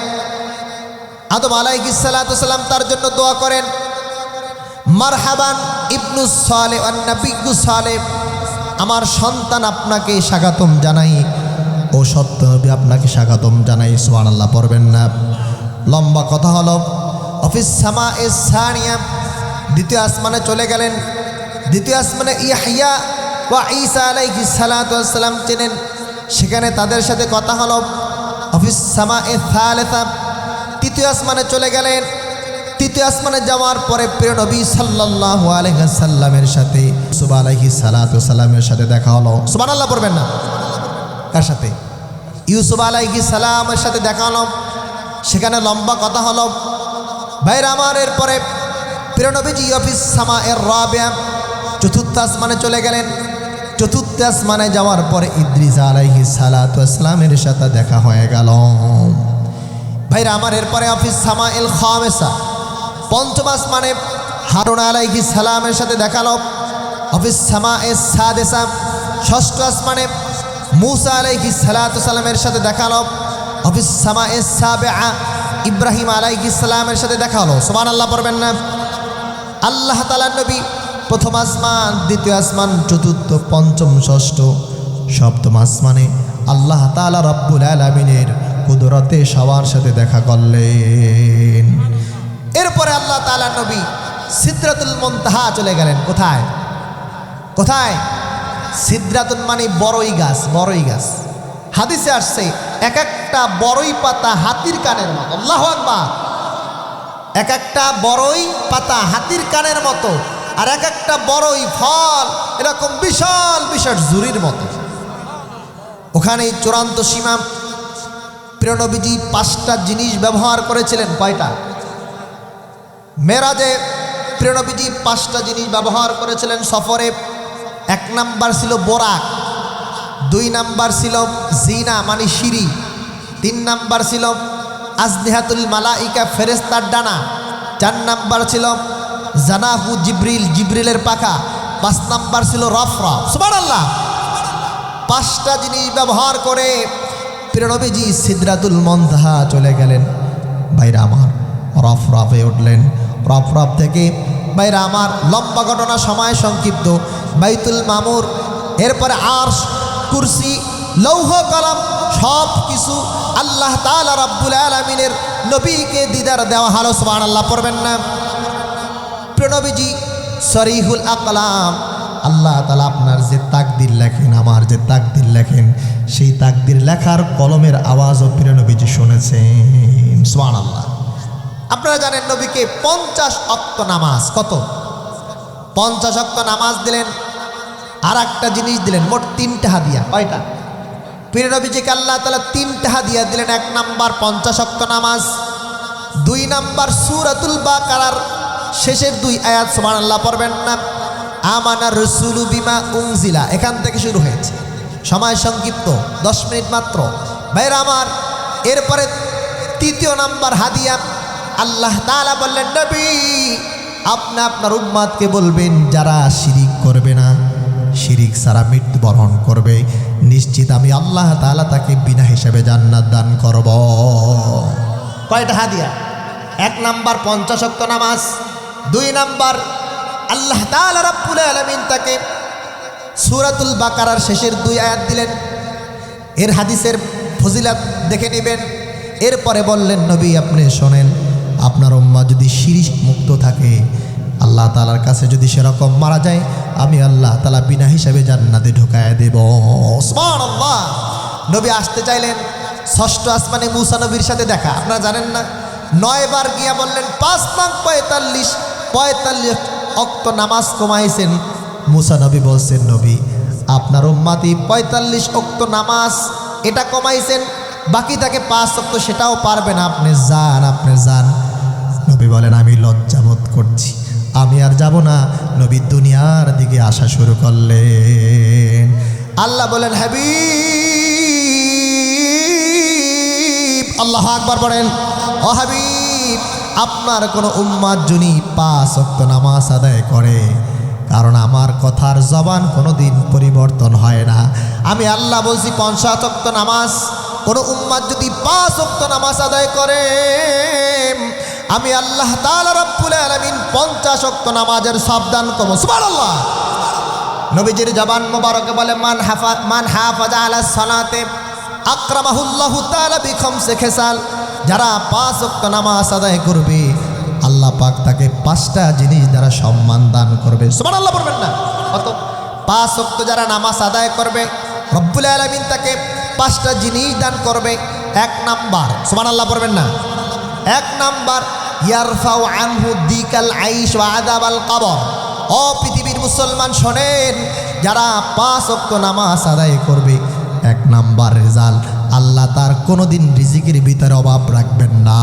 আদম আলাইহিস সালাতু ওয়াস সালাম তার জন্য দোয়া করেন, মারহাবান ইবনু সালেহ ওয়ান নাবিয়্যু সালেহ, আমার সন্তান আপনাকে স্বাগতম জানাই, ও সত্য নবী আপনাকে স্বাগতম জানাই। সুবহানাল্লাহ পড়বেন না। লম্বা কথা হলো, অফিস সামায়ে সানিয়া, দ্বিতীয় আসমানে চলে গেলেন। দ্বিতীয় আসমানে ইয়াহইয়া ওয়া ঈসা আলাইহিস সালাতু ওয়াস সালাম চেনেন, সেখানে তাদের সাথে কথা হলো। অফিস সামায়ে সালিসা, তৃতীয় আসমানে চলে গেলেন। তৃতীয় আসমানে যাওয়ার পরে প্রিয় নবী সাল্লাল্লাহু আলাইহি ওয়াসাল্লামের সাথে ইউসুফ আলাইহিস সালাতু ওয়াস সালামের সাথে দেখা হলো। সুবহানাল্লাহ পড়বেন না। কার সাথে? ইউসুফ আলাইহিস সালামের সাথে দেখা হলো, সেখানে লম্বা কথা হলো। ভাইরা আমার, এরপরে প্রিয় নবীজি অফিস সামায়ের রাবিয়া, চতুর্থ আসমানে চলে গেলেন। চতুর্থ আসমানে যাওয়ার পরে ইদ্রিস আলাইহিস সালাতু ওয়াস সালামের সাথে দেখা হয়ে গেল। ভাইরা আমার, এরপরে অফিস সামাইল খামেসা, পঞ্চম আসমানে হারুন আলাইহিস সালামের সাথে দেখালো। অফিস সামাইস সাদেসা, ষষ্ঠ আসমানে মুসা আলাইহিস সালাতু সালামের সাথে দেখালো। অফিস সামাইস সাবিআ, ইব্রাহিম আলাইহিস সালামের সাথে দেখা হলো। সুবহানাল্লাহ পড়বেন না। আল্লাহ তাআলার নবী প্রথম আসমান, দ্বিতীয় আসমান, চতুর্থ, পঞ্চম, ষষ্ঠ, সপ্তম আসমানে আল্লাহ তাআলা রব্বুল আলামিনের কুদরতে সবার সাথে দেখা করলেন। এরপরে আল্লাহ তাআলা নবী সিদরাতুল মুনতাহা চলে গেলেন। কোথায়? কোথায়? সিদরাতুল মানে বড়ই গাছ, বড়ই গাছ। হাদিসে আসছে এক একটা বড়ই পাতা হাতির কানের মতো। আল্লাহু আকবার। এক একটা বড়ই পাতা হাতির কানের মতো, আর এক একটা বড়ই ফল এরকম বিশাল বিশাল ঝুড়ির মতো। ওখানে চূড়ান্ত সীমা। প্রিয় নবীজি 5টা জিনিস ব্যবহার করেছিলেন। কয়টা? মেরাজে প্রিয় নবীজি 5টা জিনিস ব্যবহার করেছিলেন সফরে। 1 নাম্বার ছিল বোরাক, 2 নাম্বার ছিল জিনা মানে সিঁড়ি, 3 নাম্বার ছিল আজনিহাতুল মালাইকা ফেরেশতার ডানা, 4 নাম্বার ছিল জানাহু জিবরিল জিবরিলের পাখা, 5 নাম্বার ছিল রফরফ। সুবহানাল্লাহ। 5টা জিনিস ব্যবহার করে প্রিয় নবীজি সিদরাতুল মুনতাহা চলে গেলেন। ভাইরা আমার, রফরফে উঠলেন। রফরফ থেকে ভাইরা আমার লম্বা ঘটনা, সময় সংক্ষিপ্ত, বাইতুল মামুর, এরপরে আরশ, কুরসি, লৌহ কলম সব কিছু আল্লাহ তাআলা রব্বুল আলামিনের নবীকে দিদার দেওয়া হলো। সুবহানাল্লাহ পড়বেন না। প্রিয় নবীজি সরিহুল আকলাম, আল্লাহ তাআলা আপনার যে তাকদির লেখেন, আমার যে তাকদির লেখেন, সেই তাকদির লেখার কলমের আওয়াজও প্রিয় নবীজি শুনেছেন। সুবহানাল্লাহ। আপনারা জানেন নবীকে 50 ওয়াক্ত নামাজ, কত? 50 ওয়াক্ত নামাজ দিলেন। আর একটা জিনিস দিলেন, মোট 3টা হাদিয়া। কয়টা? প্রিয় নবীজিকে আল্লাহ তাআলা 3টা হাদিয়া দিলেন। 1 নাম্বার 50 ওয়াক্ত নামাজ, 2 নাম্বার সূরাতুল বাকারার শেষের 2 আয়াত। সুবহানাল্লাহ পড়বেন না। আমানার রাসূলু বিমা উনজিলা, এখান থেকে শুরু হয়েছে। সময় সংক্ষিপ্ত, 10 মিনিট মাত্র। ভাইরা আমার, এরপরে 3য় নাম্বার হাদিয়া, আল্লাহ তাআলা বললেন, নবী আপনি আপনার উম্মতকে বলবেন যারা শিরিক করবে না, শিরিক ছাড়া মৃত্যুবরণ করবে, নিশ্চিত আমি আল্লাহ তাআলা তাকে বিনা হিসাবে জান্নাত দান করব। কয়টা হাদিয়া? 1 নাম্বার 50 ওয়াক্ত নামাজ, 2 নাম্বার আল্লাহ তাআলা রব্বুল আলামিন তাকে সূরাতুল বাকারার শেষের 2 আয়াত দিলেন। এর হাদিসের ফজিলত দেখে নেবেন। এরপরে বললেন, নবী আপনি শোনেন, আপনার উম্মাহ যদি শিরিক মুক্ত থাকে, আল্লাহ তাআলার কাছে যদি সেরকম মারা যায়, আমি আল্লাহ তাআলা বিনা হিসাবে জান্নাতে ঢুকায় দেব। সুবহানাল্লাহ। নবী আসতে চাইলেন, 6ষ্ঠ আসমানে মুসা নবীর সাথে দেখা। আপনারা জানেন না, 9 বার গিয়া বললেন 5 নং 45 ওয়াক্ত নামাজ কমাইছেন। মুসা নবী বলছেন, নবী আপনার উম্মতি 45 ওয়াক্ত নামাজ এটা কমাইছেন, বাকি থাকে 5 ওয়াক্ত, সেটাও পারবে না, আপনি যান, আপনি যান। নবী বলেন, আমি লজ্জাবোধ করছি, আমি আর যাব না। নবী দুনিয়ার দিকে আসা শুরু করলেন। আল্লাহ বলেন, হাবিব, আল্লাহু আকবার বলেন, ও হাবিব আপনার কোনো উম্মাত যদি 5 ওয়াক্ত নামাজ আদায় করে, কারণ আমার কথার জবান কোনোদিন পরিবর্তন হয় না। আমি আল্লাহ বলছি 50 ওয়াক্ত নামাজ, কোনো উম্মাত যদি 5 ওয়াক্ত নামাজ আদায় করে, আমি আল্লাহ তাআলা রব্বুল আলামিন 50 ওয়াক্ত নামাজের সওয়াব দান করব। সুবহানাল্লাহ। নবীজির জবান মোবারকে বলে, মান হাফাজা আলাস সালাতে আকরামাহুল্লাহু তাআলা বিখামসি খিসাল। যারা 5 ওয়াক্ত নামাজ আদায় করবে, আল্লাহ পাক তাকে 5টা জিনিস দ্বারা সম্মান দান করবে। সুবহানাল্লাহ বলবেন না? কত? 5 ওয়াক্ত যারা নামাজ আদায় করবে, রব্বুল আলামিন তাকে 5টা জিনিস দান করবে। 1 নাম্বার, সুবহানাল্লাহ বলবেন না? 1 নাম্বার, ইয়ারফাউ আনহু দিকাল আইশ ওয়া আযাবাল কবর। ও পৃথিবীর মুসলমান শোনেন, যারা 5 ওয়াক্ত নামাজ আদায় করবে, 1 নাম্বার রেজাল্ট, আল্লাহ তার কোনোদিন রিজিকের ভিতরে অভাব রাখবেন না।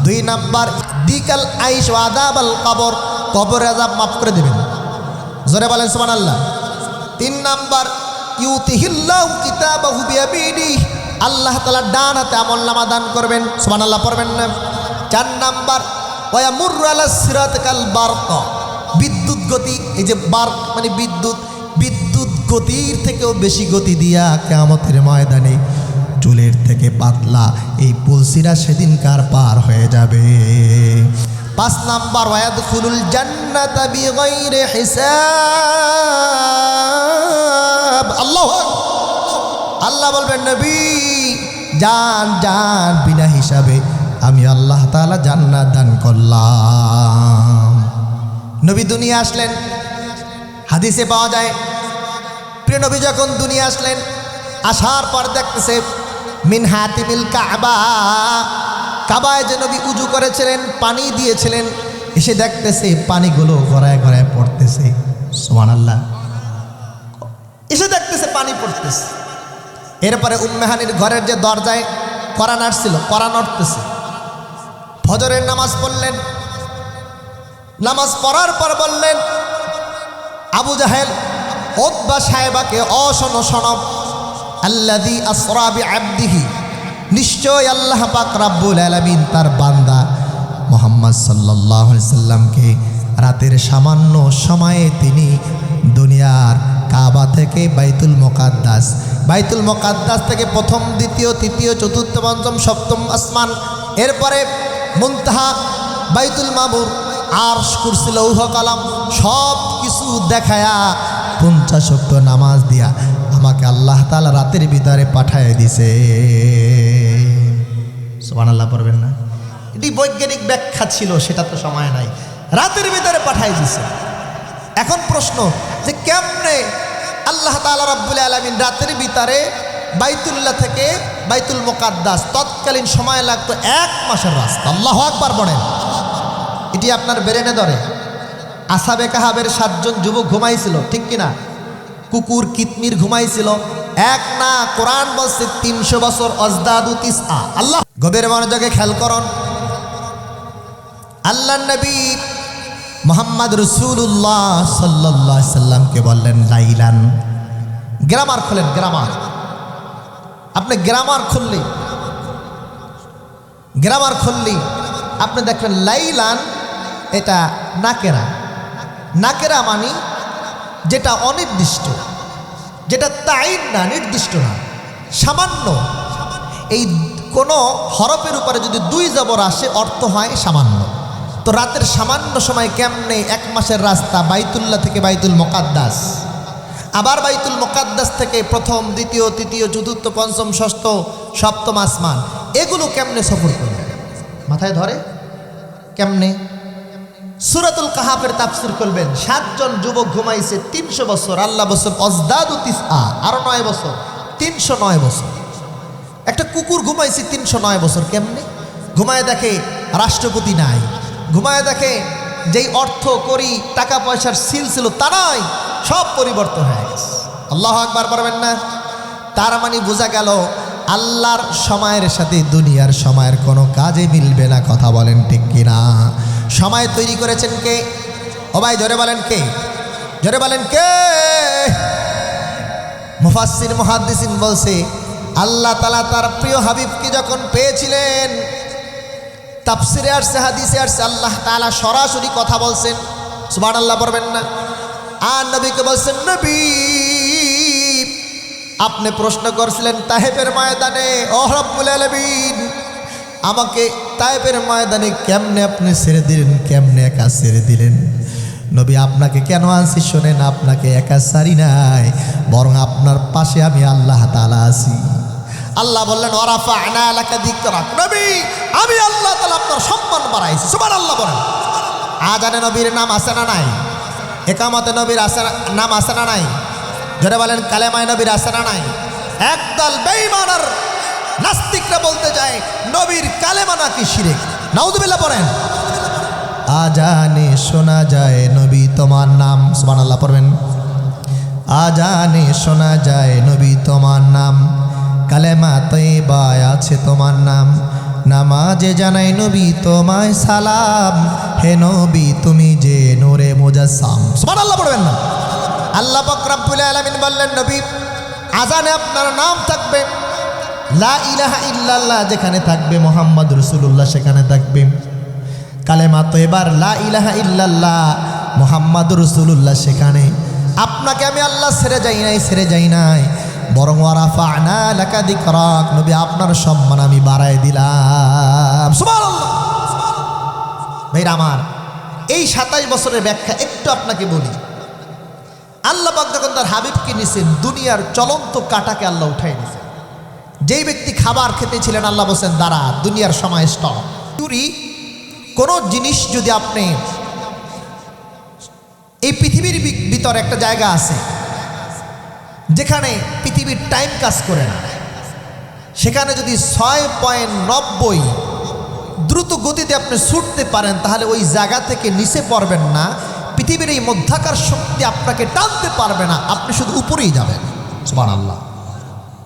2 নাম্বার, দিকাল আইশ ওয়া আযাবাল কবর, কবরের আযাব মাফ করে দেবেন। জোরে বলেন সুবহানাল্লাহ। 3 নাম্বার, ইউতিহিল্লাহু কিতাবাহু বিয়ামিনিহি, আল্লাহ তাআলা ডান হাতে আমলনামা দান করবেন। সুবহানাল্লাহ পড়বেন না? 4 নাম্বার, ওয়া ইয়ামুররু আলাস সিরাতি কাল বারক, বিদ্যুৎ গতি, এই যে বারক মানে বিদ্যুৎ, বিদ্যুৎ গতির থেকেও বেশি গতি দিয়া কিয়ামতের ময়দানে চুলের থেকে পাতলা এই পুলসিরা সেদিনকার পার হয়ে যাবে। 5 নাম্বার, ওয়ায়াদখুলুল জান্নাতা বিগাইরি হিসাব। আল্লাহু আকবার। আল্লাহ বলবেন, নবী যান যান, বিনা হিসাবে আমি আল্লাহ তাআলা জান্নাত দান করলাম। নবী দুনিয়া আসলেন, হাদিসে পাওয়া যায়, প্রিয় নবী যখন দুনিয়া আসলেন, আসার পর দেখতেছে মিন হাতিমিল কাবা, কাবায় যে নবী উজু করেছিলেন, পানি দিয়েছিলেন, এসে দেখতেছে পানিগুলো গড়ায় গড়ায় পড়তেছে। সুবহানাল্লাহ। এসে দেখতেছে পানি পড়তেছে। এরপরে উম্মে হানির ঘরের যে দরজায় কোরআন আসছিল, কোরআন উঠতেছে। ফজরের নামাজ পড়লেন, নামাজ পড়ার পর বললেন, আবু জাহেল উতবা সাহেবাকে, শোনো শোনো, আল্লাযী আসরা বিআবদিহি, নিশ্চয় আল্লাহ পাক রব্বুল আলামিন তার বান্দা মুহাম্মদ সাল্লাল্লাহু আলাইহি সাল্লামকে রাতের সামান্য সময়ে তিনি দুনিয়ার কাবা থেকে বাইতুল মুকাদ্দাস, বাইতুল মুকাদ্দাস থেকে প্রথম, দ্বিতীয়, তৃতীয়, চতুর্থ, পঞ্চম, সপ্তম আসমান, এরপরে মুনতাহা, বাইতুল মামুর, আরশ, কুরসি, লৌহ কালাম সব কিছু দেখায়া 50 ওয়াক্ত নামাজ দিয়া আমাকে আল্লাহ তাআলা রাতের ভিতরে পাঠায় দিছে। সুবহানাল্লাহ পড়বেন না? এটি বৈজ্ঞানিক ব্যাখ্যা ছিল, সেটা তো সময় নাই। রাতের ভিতরে পাঠায় দিছে। এখন প্রশ্ন যে কেমনে আল্লাহ তাআলা রব্বুল আলামিন রাতের ভিতরে বাইতুল্লাহ থেকে বাইতুল মুকাদ্দাস, তৎকালীন সময় লাগতো 1 মাসের রাস্তা। আল্লাহু আকবার বলেন। এটি আপনার ব্রেনে ধরে। আসহাবে কাহাবের 7 জন যুবক ঘুমাইছিল, ঠিক কিনা? কুকুর কিতমির ঘুমাইছিল। এক না, কোরআন বলছে 300 বছর, অজদাদু তিসআ। আল্লাহ গভীর মনোযোগে খেয়াল করুন। আল্লাহর নবী মুহাম্মদ রাসূলুল্লাহ সাল্লাল্লাহু আলাইহি সাল্লামকে বললেন, লাইলান, গ্রামার খোলেন, গ্রামার। আপনি গ্রামার খুললি আপনি দেখবেন লাইলান, এটা নাকেরা। নাকেরা মানে যেটা অনির্দিষ্ট, যেটা তাইন না, নির্দিষ্ট না, সামান্য। এই কোনো হরফের উপরে যদি 2 জবর আসে, অর্থ হয় সামান্য। তো রাতের সামান্য সময় কেমনে 1 মাসের রাস্তা বাইতুল্লাহ থেকে বাইতুল মুকাদ্দাস, আবার বাইতুল মুকাদ্দাস থেকে প্রথম, দ্বিতীয়, তৃতীয়, চতুর্থ, পঞ্চম, ষষ্ঠ, সপ্তম আসমান, এগুলো কেমনে সফর করবে? মাথায় ধরে কেমনে? সূরাতুল কাহাফের তাফসীর করবেন, 7 জন যুবক ঘুমাইছে 300 বছর, আল্লাহ বছর অজদাদু তিসআ, আরো 9 বছর, 309 বছর। একটা কুকুর ঘুমাইছে 309 বছর, কেমনে? ঘুমায় দেখে রাষ্ট্রপতি নাই, ঘুমায় দেখে যেই অর্থ করি টাকা পয়সার সিল ছিল তা নাই, সব পরিবর্তন হয়ে গেছে। আল্লাহু আকবার বলবেন না? তার মানে বোঝা গেল আল্লাহর সময়ের সাথে দুনিয়ার সময়ের কোনো কাজে মিলবে না। কথা বলেন ঠিক কিনা? সময় তৈরি করেছেন কে? ও ভাই জোরে বলেন কে? জোরে বলেন কে? মুফাসসির মুহাদ্দিসিন বলছে, আল্লাহ তাআলা তার প্রিয় হাবিবকে যখন পেয়েছিলেন, তাফসিরে আসছে, হাদিসে আসছে, আল্লাহ তাআলা সরাসরি কথা বলছেন। সুবহানাল্লাহ পড়বেন না? আর নবীকে বলছেন, নবী আপনি প্রশ্ন করছিলেন তায়েফের ময়দানে, ও রব্বুল আলামিন আমাকে তায়েফের ময়দানে কেমনে আপনি ছেড়ে দিলেন, কেমনে একা ছেড়ে দিলেন? নবী আপনাকে কেন আনছি শোনেন, আপনাকে একা ছাড়ি নাই, বরং আপনার পাশে আমি আল্লাহ তাআলা আছি। আল্লাহ বললেন ওয়ারাফা'না লাকা যিকরাক, নবী আমি আল্লাহ তাআলা আপনার সম্মান বাড়াইছি। সুবহানাল্লাহ বলেন। আজানে নবীর নাম আছে না নাই? ইকামতে নবীর নাম আছে না নাই? যারা বলেন কালেমায়ে নবীর আছে না নাই? একদল বেঈমান আর নাস্তিকরা বলতে যায় নবীর কালেমা নাকি শিরক। নাউযুবিল্লাহ পড়েন। আজানে শোনা যায় নবী তোমার নাম, সুবহানাল্লাহ পড়বেন। আজানে শোনা যায় নবী তোমার নাম, কালেমা তয়্যিবায় আছে তোমার নাম, নামাজে জানাই নবী তোমায় সালাম, হে নবী তুমি যে নূরে মুজাসসাম। সুবহানাল্লাহ পড়বেন না? আল্লাহ পাক রব্বুল আলামিন বললেন নবী আজানে আপনার নাম থাকবে, লা ইলাহা ইল্লাল্লাহ যেখানে থাকবে মুহাম্মদ রাসূলুল্লাহ সেখানে থাকবে, কালেমা তয়্যিবার লা ইলাহা ইল্লাল্লাহ মুহাম্মাদুর রাসূলুল্লাহ সেখানে। আপনাকে আমি আল্লাহ ছেড়ে যাই নাই, বরং ওয়ারাফা'না লাকা যিকরাক, নবী আপনার সম্মান আমি বাড়ায় দিলাম। সুবহানাল্লাহ। ভাইরা আমার, এই 27 বছরের ব্যাখ্যা একটু আপনাকে বলি। আল্লাহ পাক যখন তার হাবিবকে নিছেন, দুনিয়ার চলন্ত কাঁটাকে আল্লাহ উঠাই নিছেন। যেই ব্যক্তি খাবার খেতে ছিলেন আল্লাহ বলছেন দাঁড়া, দুনিয়ার সময় স্টপ। কোন জিনিস যদি আপনি এই পৃথিবীর ভিতর একটা জায়গা আছে যেখানে পৃথিবীর টাইম কাজ করে না, সেখানে যদি 6.90 দ্রুত গতিতে আপনি ছুটতে পারেন, তাহলে ওই জায়গা থেকে নিচে পড়বেন না, পৃথিবীর এই মধ্যাকার শক্তি আপনাকে টানতে পারবে না, আপনি শুধু উপরেই যাবেন। সুবহানাল্লাহ।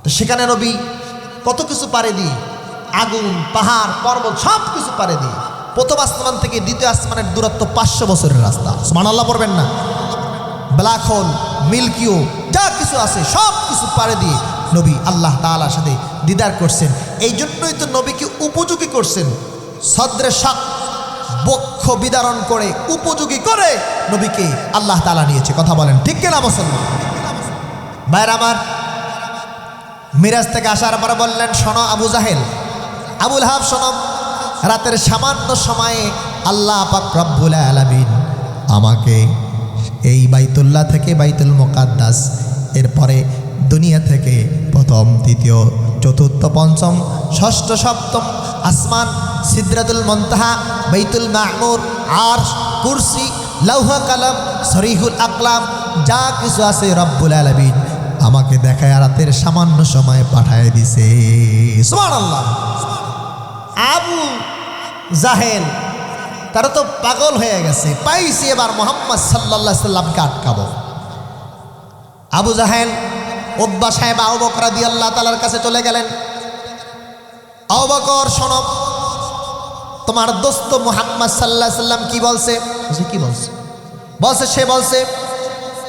তো সেখানে নবী কত কিছু পারে দিয়ে, আগুন পাহাড় পর্বত সব কিছু পারে দিয়ে, প্রথম আসমান থেকে দ্বিতীয় আসমানের দূরত্ব 500 বছরের রাস্তা। সুবহানাল্লাহ পড়বেন না? ব্ল্যাক হোল, মিল্কিও যা কিছু আছে সব কিছু পারে দিয়ে নবী আল্লাহ তাআলার সাথে দিদার করছেন। এই জন্যই তো নবীকে উপযোগী করছেন, সদ্রে শাক বক্ষ বিদারণ করে উপযোগী করে নবীকে আল্লাহ তাআলা নিয়েছে। কথা বলেন ঠিক কিনা মুসলমান? ভাইরা আমার, মিরাজ থেকে আসার পরে বললেন শোনো আবু জাহেল, আবুল হাব শোনো, রাতের সামান্য সময়ে আল্লাহ পাক রব্বুল আলামিন আমাকে এই বাইতুল্লাহ থেকে বাইতুল মুকাদ্দাস, এরপরে দুনিয়া থেকে প্রথম দ্বিতীয় চতুর্থ পঞ্চম ষষ্ঠ সপ্তম আসমান, সিদরাতুল মুনতাহা, বাইতুল মা'মুর, আরশ, কুরসি, লৌহ কলম, সরিহুল আকলাম যা কিছু আছে রব্বুল আলামিন আমাকে দেখায় রাতের সামান্য সময় পাঠায় দিছে। সুবহানাল্লাহ। আবু জাহেল তারা তো পাগল হয়ে গেছে, পাইছি এবার মুহাম্মদ সাল্লাল্লাহু আলাইহি সাল্লামকে আটকাবো। আবু জাহেল উতবা সাহেব আবু বকর রাদিয়াল্লাহু তাআলার কাছে চলে গেলেন। আবু বকর শোনো, তোমার দোস্ত মুহাম্মদ সাল্লাল্লাহু আলাইহি সাল্লাম কি বলছে? কি বলছে? সে বলছে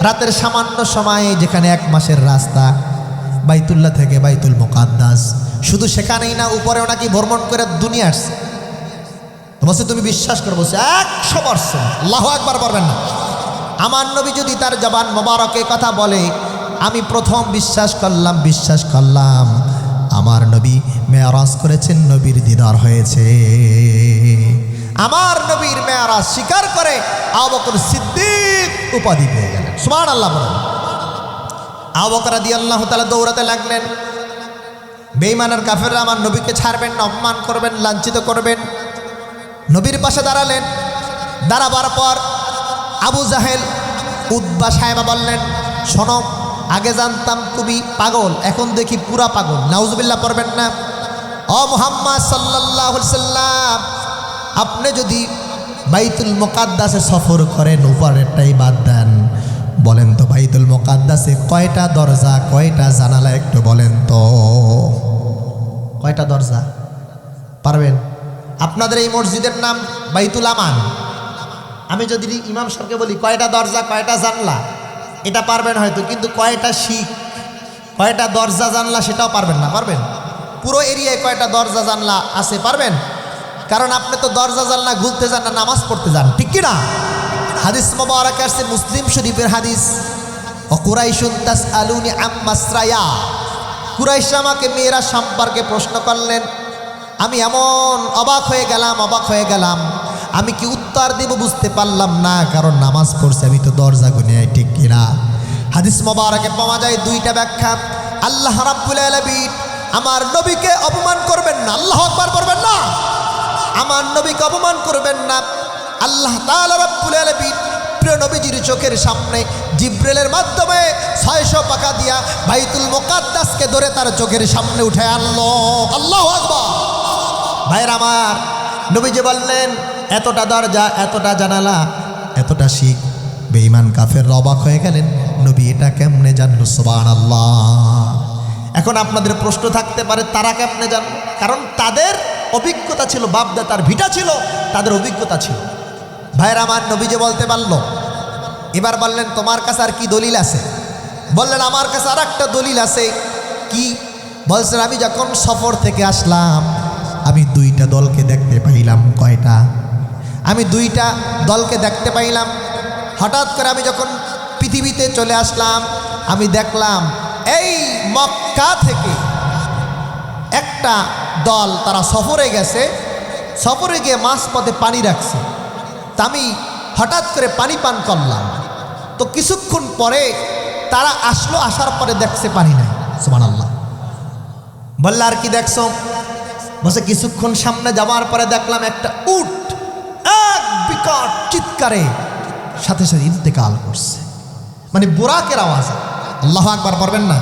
রাতের সামান্য সময়ে যেখানে 1 মাসের রাস্তা বাইতুল্লাহ থেকে বাইতুল মুকাদ্দাস, শুধু সেখানেই না উপরেও নাকি ভ্রমণ করে দুনিয়া আসছে। বলছে তুমি বিশ্বাস করো? বলছে 100%। আল্লাহু আকবার বলবেন না? আমার নবী যদি তার জবান মোবারকে কথা বলে, আমি প্রথম বিশ্বাস করলাম আমার নবী মেরাজ করেছেন, নবীর দিদার হয়েছে। আমার নবীর মেরাজ স্বীকার করে আবু বকর সিদ্দিক উপাধি পেয়ে গেলেন। সুবহানাল্লাহ বলেন। আবু বকর রাদিয়াল্লাহু তাআলা দৌড়াতে লাগলেন, বেঈমান আর কাফেররা আমার নবীকে ছাড়বেন না, অপমান করবেন, লাঞ্ছিত করবেন। নবীর পাশে দাঁড়ালেন। দাঁড়াবার পর আবু জাহেল উতবা সাহেবা বললেন শোনো, আগে জানতাম তুমি পাগল, এখন দেখি পুরা পাগল। নাউজুবিল্লাহ পড়বেন না? ও মুহাম্মদ সাল্লাল্লাহু আলাইহি সাল্লাম, আপনি যদি বাইতুল মুকাদ্দাসে সফর করেন, উপরেরটাই বাদ দেন, বলেন তো বাইতুল মুকাদ্দাসে কয়টা দরজা, কয়টা জানালা একটু বলেন তো। কয়টা দরজা পারবেন? আপনাদের এই মসজিদের নাম বাইতুল আমান। আমি যদি ইমাম সাহেবকে বলি কয়টা দরজা, কয়টা জানলা, এটা পারবেন হয়তো, কিন্তু কয়টা শিক, কয়টা দরজা জানলা সেটাও পারবেন না। পারবেন? পুরো এরিয়ায় কয়টা দরজা জানলা আছে পারবেন? কারণ আপনি তো দরজা জানলা খুলতে যান না, নামাজ পড়তে যান, ঠিক কি না? হাদিস মোবারক আসছে মুসলিম শরীফের হাদিস, ও কুরাইশুন তাসআলুনি আম্মা আসরায়া, কুরাইশ আমাকে মেয়েরা সম্পর্কে প্রশ্ন করলেন, আমি এমন অবাক হয়ে গেলাম, আমি কি উত্তর দেব বুঝতে পারলাম না, কারণ নামাজ পড়ছে, আমি তো দরজা গুনে, ঠিক কিনা? হাদিস মোবারকে পাওয়া যায় দুইটা ব্যাখ্যা। আল্লাহ রাব্বুল আলামিন আমার নবীকে অপমান করবেন না, আল্লাহু আকবার করবেন না, আমার নবীকে অপমান করবেন না। আল্লাহ তাআলা রাব্বুল আলামিন প্রিয় নবীজির চোখের সামনে জিব্রাইলের মাধ্যমে 600 পাকা দিয়া বাইতুল মুকাদ্দাসকে ধরে তার চোখের সামনে উঠে আনলো। আল্লাহু আকবার। ভাইরা আমার, নবীজি বললেন এতটা দরজা, এতটা জানালা, এতটা শিখ। বেঈমান কাফেররা অবাক হয়ে গেলেন, নবী এটা কেমনে জানলো? সুবহানাল্লাহ। এখন আপনাদের প্রশ্ন থাকতে পারে তারা কেমনে জানলো? কারণ তাদের অভিজ্ঞতা ছিল, বাপদাতার ভিটা ছিল, তাদের অভিজ্ঞতা ছিল। ভাইরা আমার, নবীজি বলতে পারলো। এবার বললেন তোমার কাছে আর কি দলিল আছে? বললেন আমার কাছে আর একটা দলিল আছে। কি? বলছেন আমি যখন সফর থেকে আসলাম, আমি দুইটা দলকে দেখতে পাইলাম। কয়টা? আমি দুইটা দলকে দেখতে পাইলাম। হঠাৎ করে আমি যখন পৃথিবীতে চলে আসলাম, আমি দেখলাম এই মক্কা থেকে একটা দল তারা সফরে গেছে, সফরে গিয়ে মাঝপথে পানি রাখছে। তা আমি হঠাৎ করে পানি পান করলাম। তো কিছুক্ষণ পরে তারা আসলো, আসার পরে দেখছে পানি নাই। সুবহানাল্লাহ। বললে আর কি দেখছো? বসে কিছুক্ষণ সামনে যাওয়ার পরে দেখলাম একটা উট এক বিকট চিৎকারে সাথে সাথে ইন্তেকাল করছে। মানে বোরাকের আওয়াজে, আল্লাহু আকবার বলবেন না,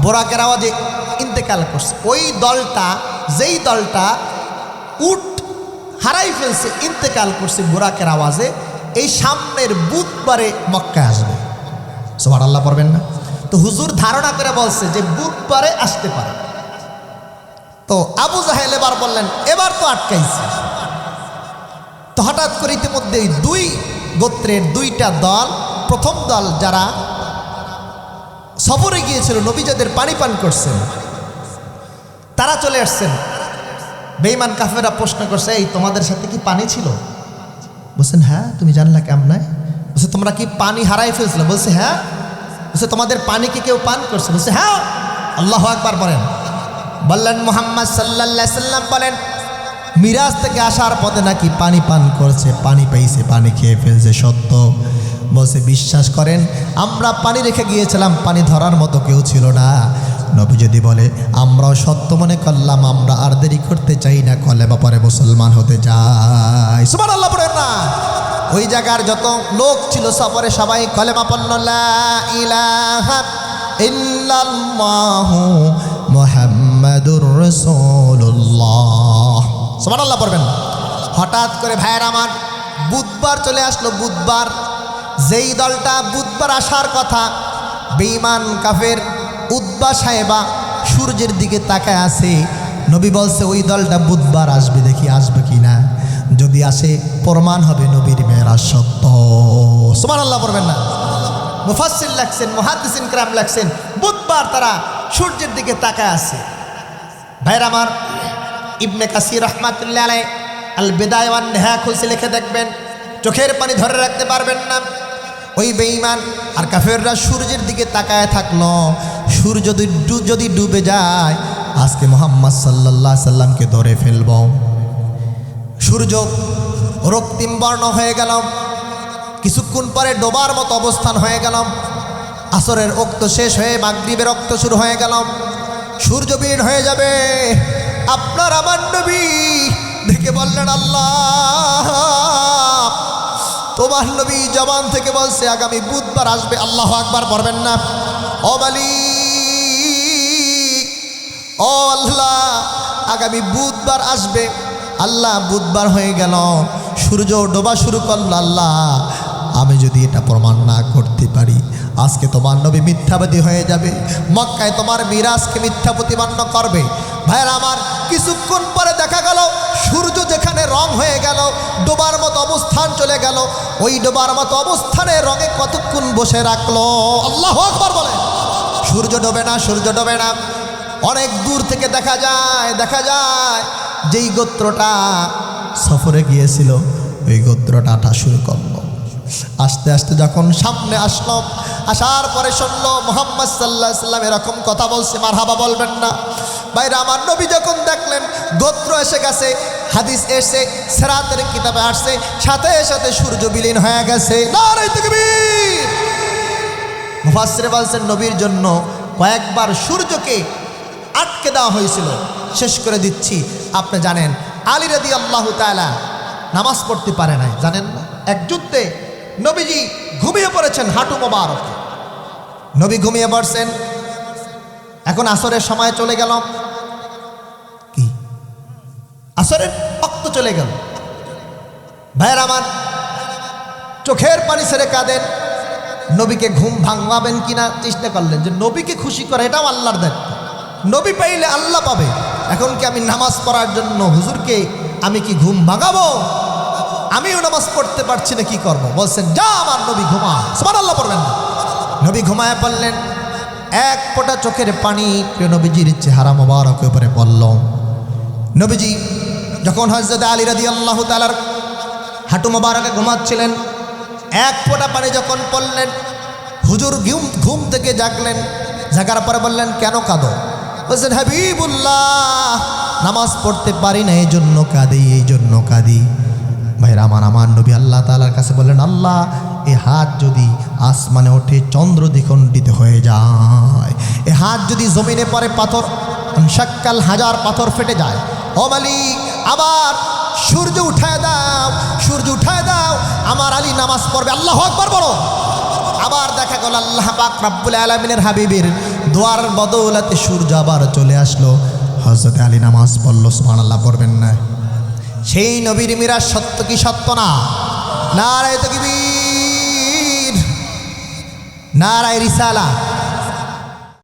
বোরাকের আওয়াজে ইন্তেকাল করছে। ওই দলটা, যেই দলটা উট হারাই ফেলছে, ইন্তেকাল করছে বোরাকের আওয়াজে, এই সামনের বুধবারে মক্কায় আসবে। সুবহানাল্লাহ পড়বেন না? তো হুজুর ধারণা করে বলছে যে বুধবারে আসতে পারে। তো আবু জাহেল এবার বললেন এবার তো আটকাইছে। তো হঠাৎ করে ইতিমধ্যে দুই গোত্রের দুইটা দল, প্রথম দল যারা সফরে গিয়েছিল, নবী যাদের পানি পান করছেন, তারা চলে আসছেন। বেঈমান কাফেররা প্রশ্ন করছে, এই তোমাদের সাথে কি পানি ছিল? বলছেন হ্যাঁ। তুমি জানলা কেমনে? বলছে তোমরা কি পানি হারাই ফেলছিল? বলছে হ্যাঁ। বলছে তোমাদের পানি কি কেউ পান করছে? বলছে হ্যাঁ। আল্লাহু আকবার বলেন। বললেন মুহাম্মদ সাল্লাল্লাহু আলাইহি সাল্লাম বলেন মিরাজ থেকে আসার পথে নাকি পানি পান করছে, পানি পাইছে, পানি খেয়ে ফেলছে। সত্য? বলছে বিশ্বাস করেন আমরা পানি রেখে গিয়েছিলাম, পানি ধরার মতো কেউ ছিল না। নবী যদি বলে আমরাও সত্য মনে করলাম, আমরা আর দেরি করতে চাই না, কলেমা পরে মুসলমান হতে চাই। সুবহানাল্লাহ পড়েন না? ওই জায়গার যত লোক ছিল সফরে সবাই কলেমা পড়ল, লা ইলাহা ইল্লাল্লাহু মুহাম্মাদুর রাসূলুল্লাহ। সুবহানাল্লাহ পড়বেন। হঠাৎ করে ভাইয়ের আমার বুধবার চলে আসলো। বুধবার, যেই দলটা বুধবার আসার কথা, বেঈমান কাফের উতবা সাহেবা সূর্যের দিকে তাকায় আছে। নবী বলছে ওই দলটা বুধবার আসবে, দেখি আসবে কিনা। যদি আসে প্রমাণ হবে নবীর মেরাজ সত্য। সুবহানাল্লাহ পড়বেন না? মুফাসসির লেখছেন, মুহাদ্দিসিন কিরাম লেখছেন বুধবার তারা সূর্যের দিকে তাকায় আছে। ভাইরা আমার, ইবনে কাসির রাহমাতুল্লাহ আলাইহি আল বিদায়া ওয়ান নিহায়া খুলছে, লিখে দেখবেন, চোখের পানি ধরে রাখতে পারবেন না। ওই বেঈমান আর কাফেররা সূর্যের দিকে তাকায় থাকলো। সূর্য যদি ডুবে যায়, আজকে মুহাম্মদ সাল্লাল্লাহু আলাইহি সাল্লামকে ধরে ফেলব। সূর্য রক্তিম বর্ণ হয়ে গেল। কিছুক্ষণ পরে ডোবার মতো অবস্থান হয়ে গেল। আসরের ওক্ত শেষ হয়ে মাগরিবের ওক্ত শুরু হয়ে গেল। সূর্য বের হয়ে যাবে। আপনার আমার নবী দেখে বললেন আল্লাহ, তোমার নবী জবান থেকে বলছে আগামী বুধবার আসবে। আল্লাহু আকবার পড়বেন না? ও মালিক, ও আল্লাহ, আগামী বুধবার আসবে। আল্লাহ, বুধবার হয়ে গেল, সূর্য ডোবা শুরু করলো। আল্লাহ, আমি যদি এটা প্রমাণ না করতে পারি, আজকে তোমার নবী মিথ্যাবাদী হয়ে যাবে, মক্কায় তোমার মিরাজকে মিথ্যা প্রতিপন্ন করবে। ভাইয়ের আমার, কিছুক্ষণ পরে দেখা গেল সূর্য যেখানে রং হয়ে গেল, ডোবার মতো অবস্থান চলে গেল। ওই ডোবার মতো অবস্থানে রঙে কতক্ষণ বসে রাখলো? আল্লাহু আকবার বলে। সূর্য ডোবে না, সূর্য ডোবে না। অনেক দূর থেকে দেখা যায় যেই গোত্রটা সফরে গিয়েছিল ওই গোত্রটা আটা শুরু করলো। আস্তে আস্তে যখন সামনে আসলো, আসার পরে শুনলো মুহাম্মদ সাল্লাল্লাহু আলাইহি সাল্লাম এরকম কথা বলছে, মারহাবা বলবেন না? ভাইরা আমার, নবী যখন দেখলেন গোত্র এসে গেছে, হাদিস এসে সিরাতের কিতাবে আসছে, সাথে সাথে সূর্য বিলীন হয়ে গেছে। নারে তাকবীর! মুফাসসির বলছেন নবীর জন্য কয়েকবার সূর্যকে আটকে দেওয়া হয়েছিল। শেষ করে দিচ্ছি, আপনি জানেন আলী রাদিয়াল্লাহু তাআলা নামাজ পড়তে পারে নাই, জানেন না? এক যুদ্ধে নবীজি ঘুমিয়ে পড়েছেন হাঁটু মোবারকে। নবী ঘুমিয়ে পড়ছেন, এখন আসরের সময় চলে গেল, কি আসরের ওয়াক্ত চলে গেল। ভাইয়ের আমার, চোখের পানি ছেড়ে কাঁদেন। নবীকে ঘুম ভাঙাবেন কিনা চেষ্টা করলেন, যে নবীকে খুশি করা এটাও আল্লাহর দায়িত্ব, নবী পাইলে আল্লাহ পাবে। এখন কি আমি নামাজ পড়ার জন্য হুজুরকে আমি কি ঘুম ভাঙাবো? আমিও নামাজ পড়তে পারছি না, কি করব? বলছেন যা আমার নবী ঘুমা, সুবহানাল্লাহ পড়বেন না। নবী ঘুমায় পড়লেন, এক ফোঁটা চোখের পানি প্রিয় নবীজির চেহারা মোবারকের উপরে পড়ল। নবীজি যখন হযরত আলী রাদিয়াল্লাহু তাআলার হাঁটু মোবারকে ঘুমাচ্ছিলেন, এক ফোঁটা পানি যখন পড়লেন, হুজুর ঘুম থেকে জাগলেন। জাগার পরে বললেন কেন কাঁদো? বলছেন হাবিবুল্লাহ, নামাজ পড়তে পারি না, এই জন্য কাঁদি, এই জন্য কাঁদি। ভাইরা আমার নবী আল্লাহ তাআলার কাছে বললেন, আল্লাহ এ হাত যদি আসমানে ওঠে চন্দ্র দ্বিখণ্ডিত হয়ে যায়, এ হাত যদি জমিনে পড়ে পাথর শাক্কাল হাজার পাথর ফেটে যায়, ও মালিক আবার সূর্য উঠায় দাও, সূর্য উঠায় দাও, আমার আলী নামাজ পড়বে। আল্লাহু আকবার বলো। আবার দেখা গেল আল্লাহ পাক রব্বুল আলামিনের হাবিবের দোয়ার বদৌলতে সূর্য আবার চলে আসলো, হযরত আলী নামাজ পড়লো। সুবহানাল্লাহ পড়বেন না? সেই নবীর মিরাজ সত্য কি সত্য না? নারায়ে তাকবীর, নারায়ে রিসালা।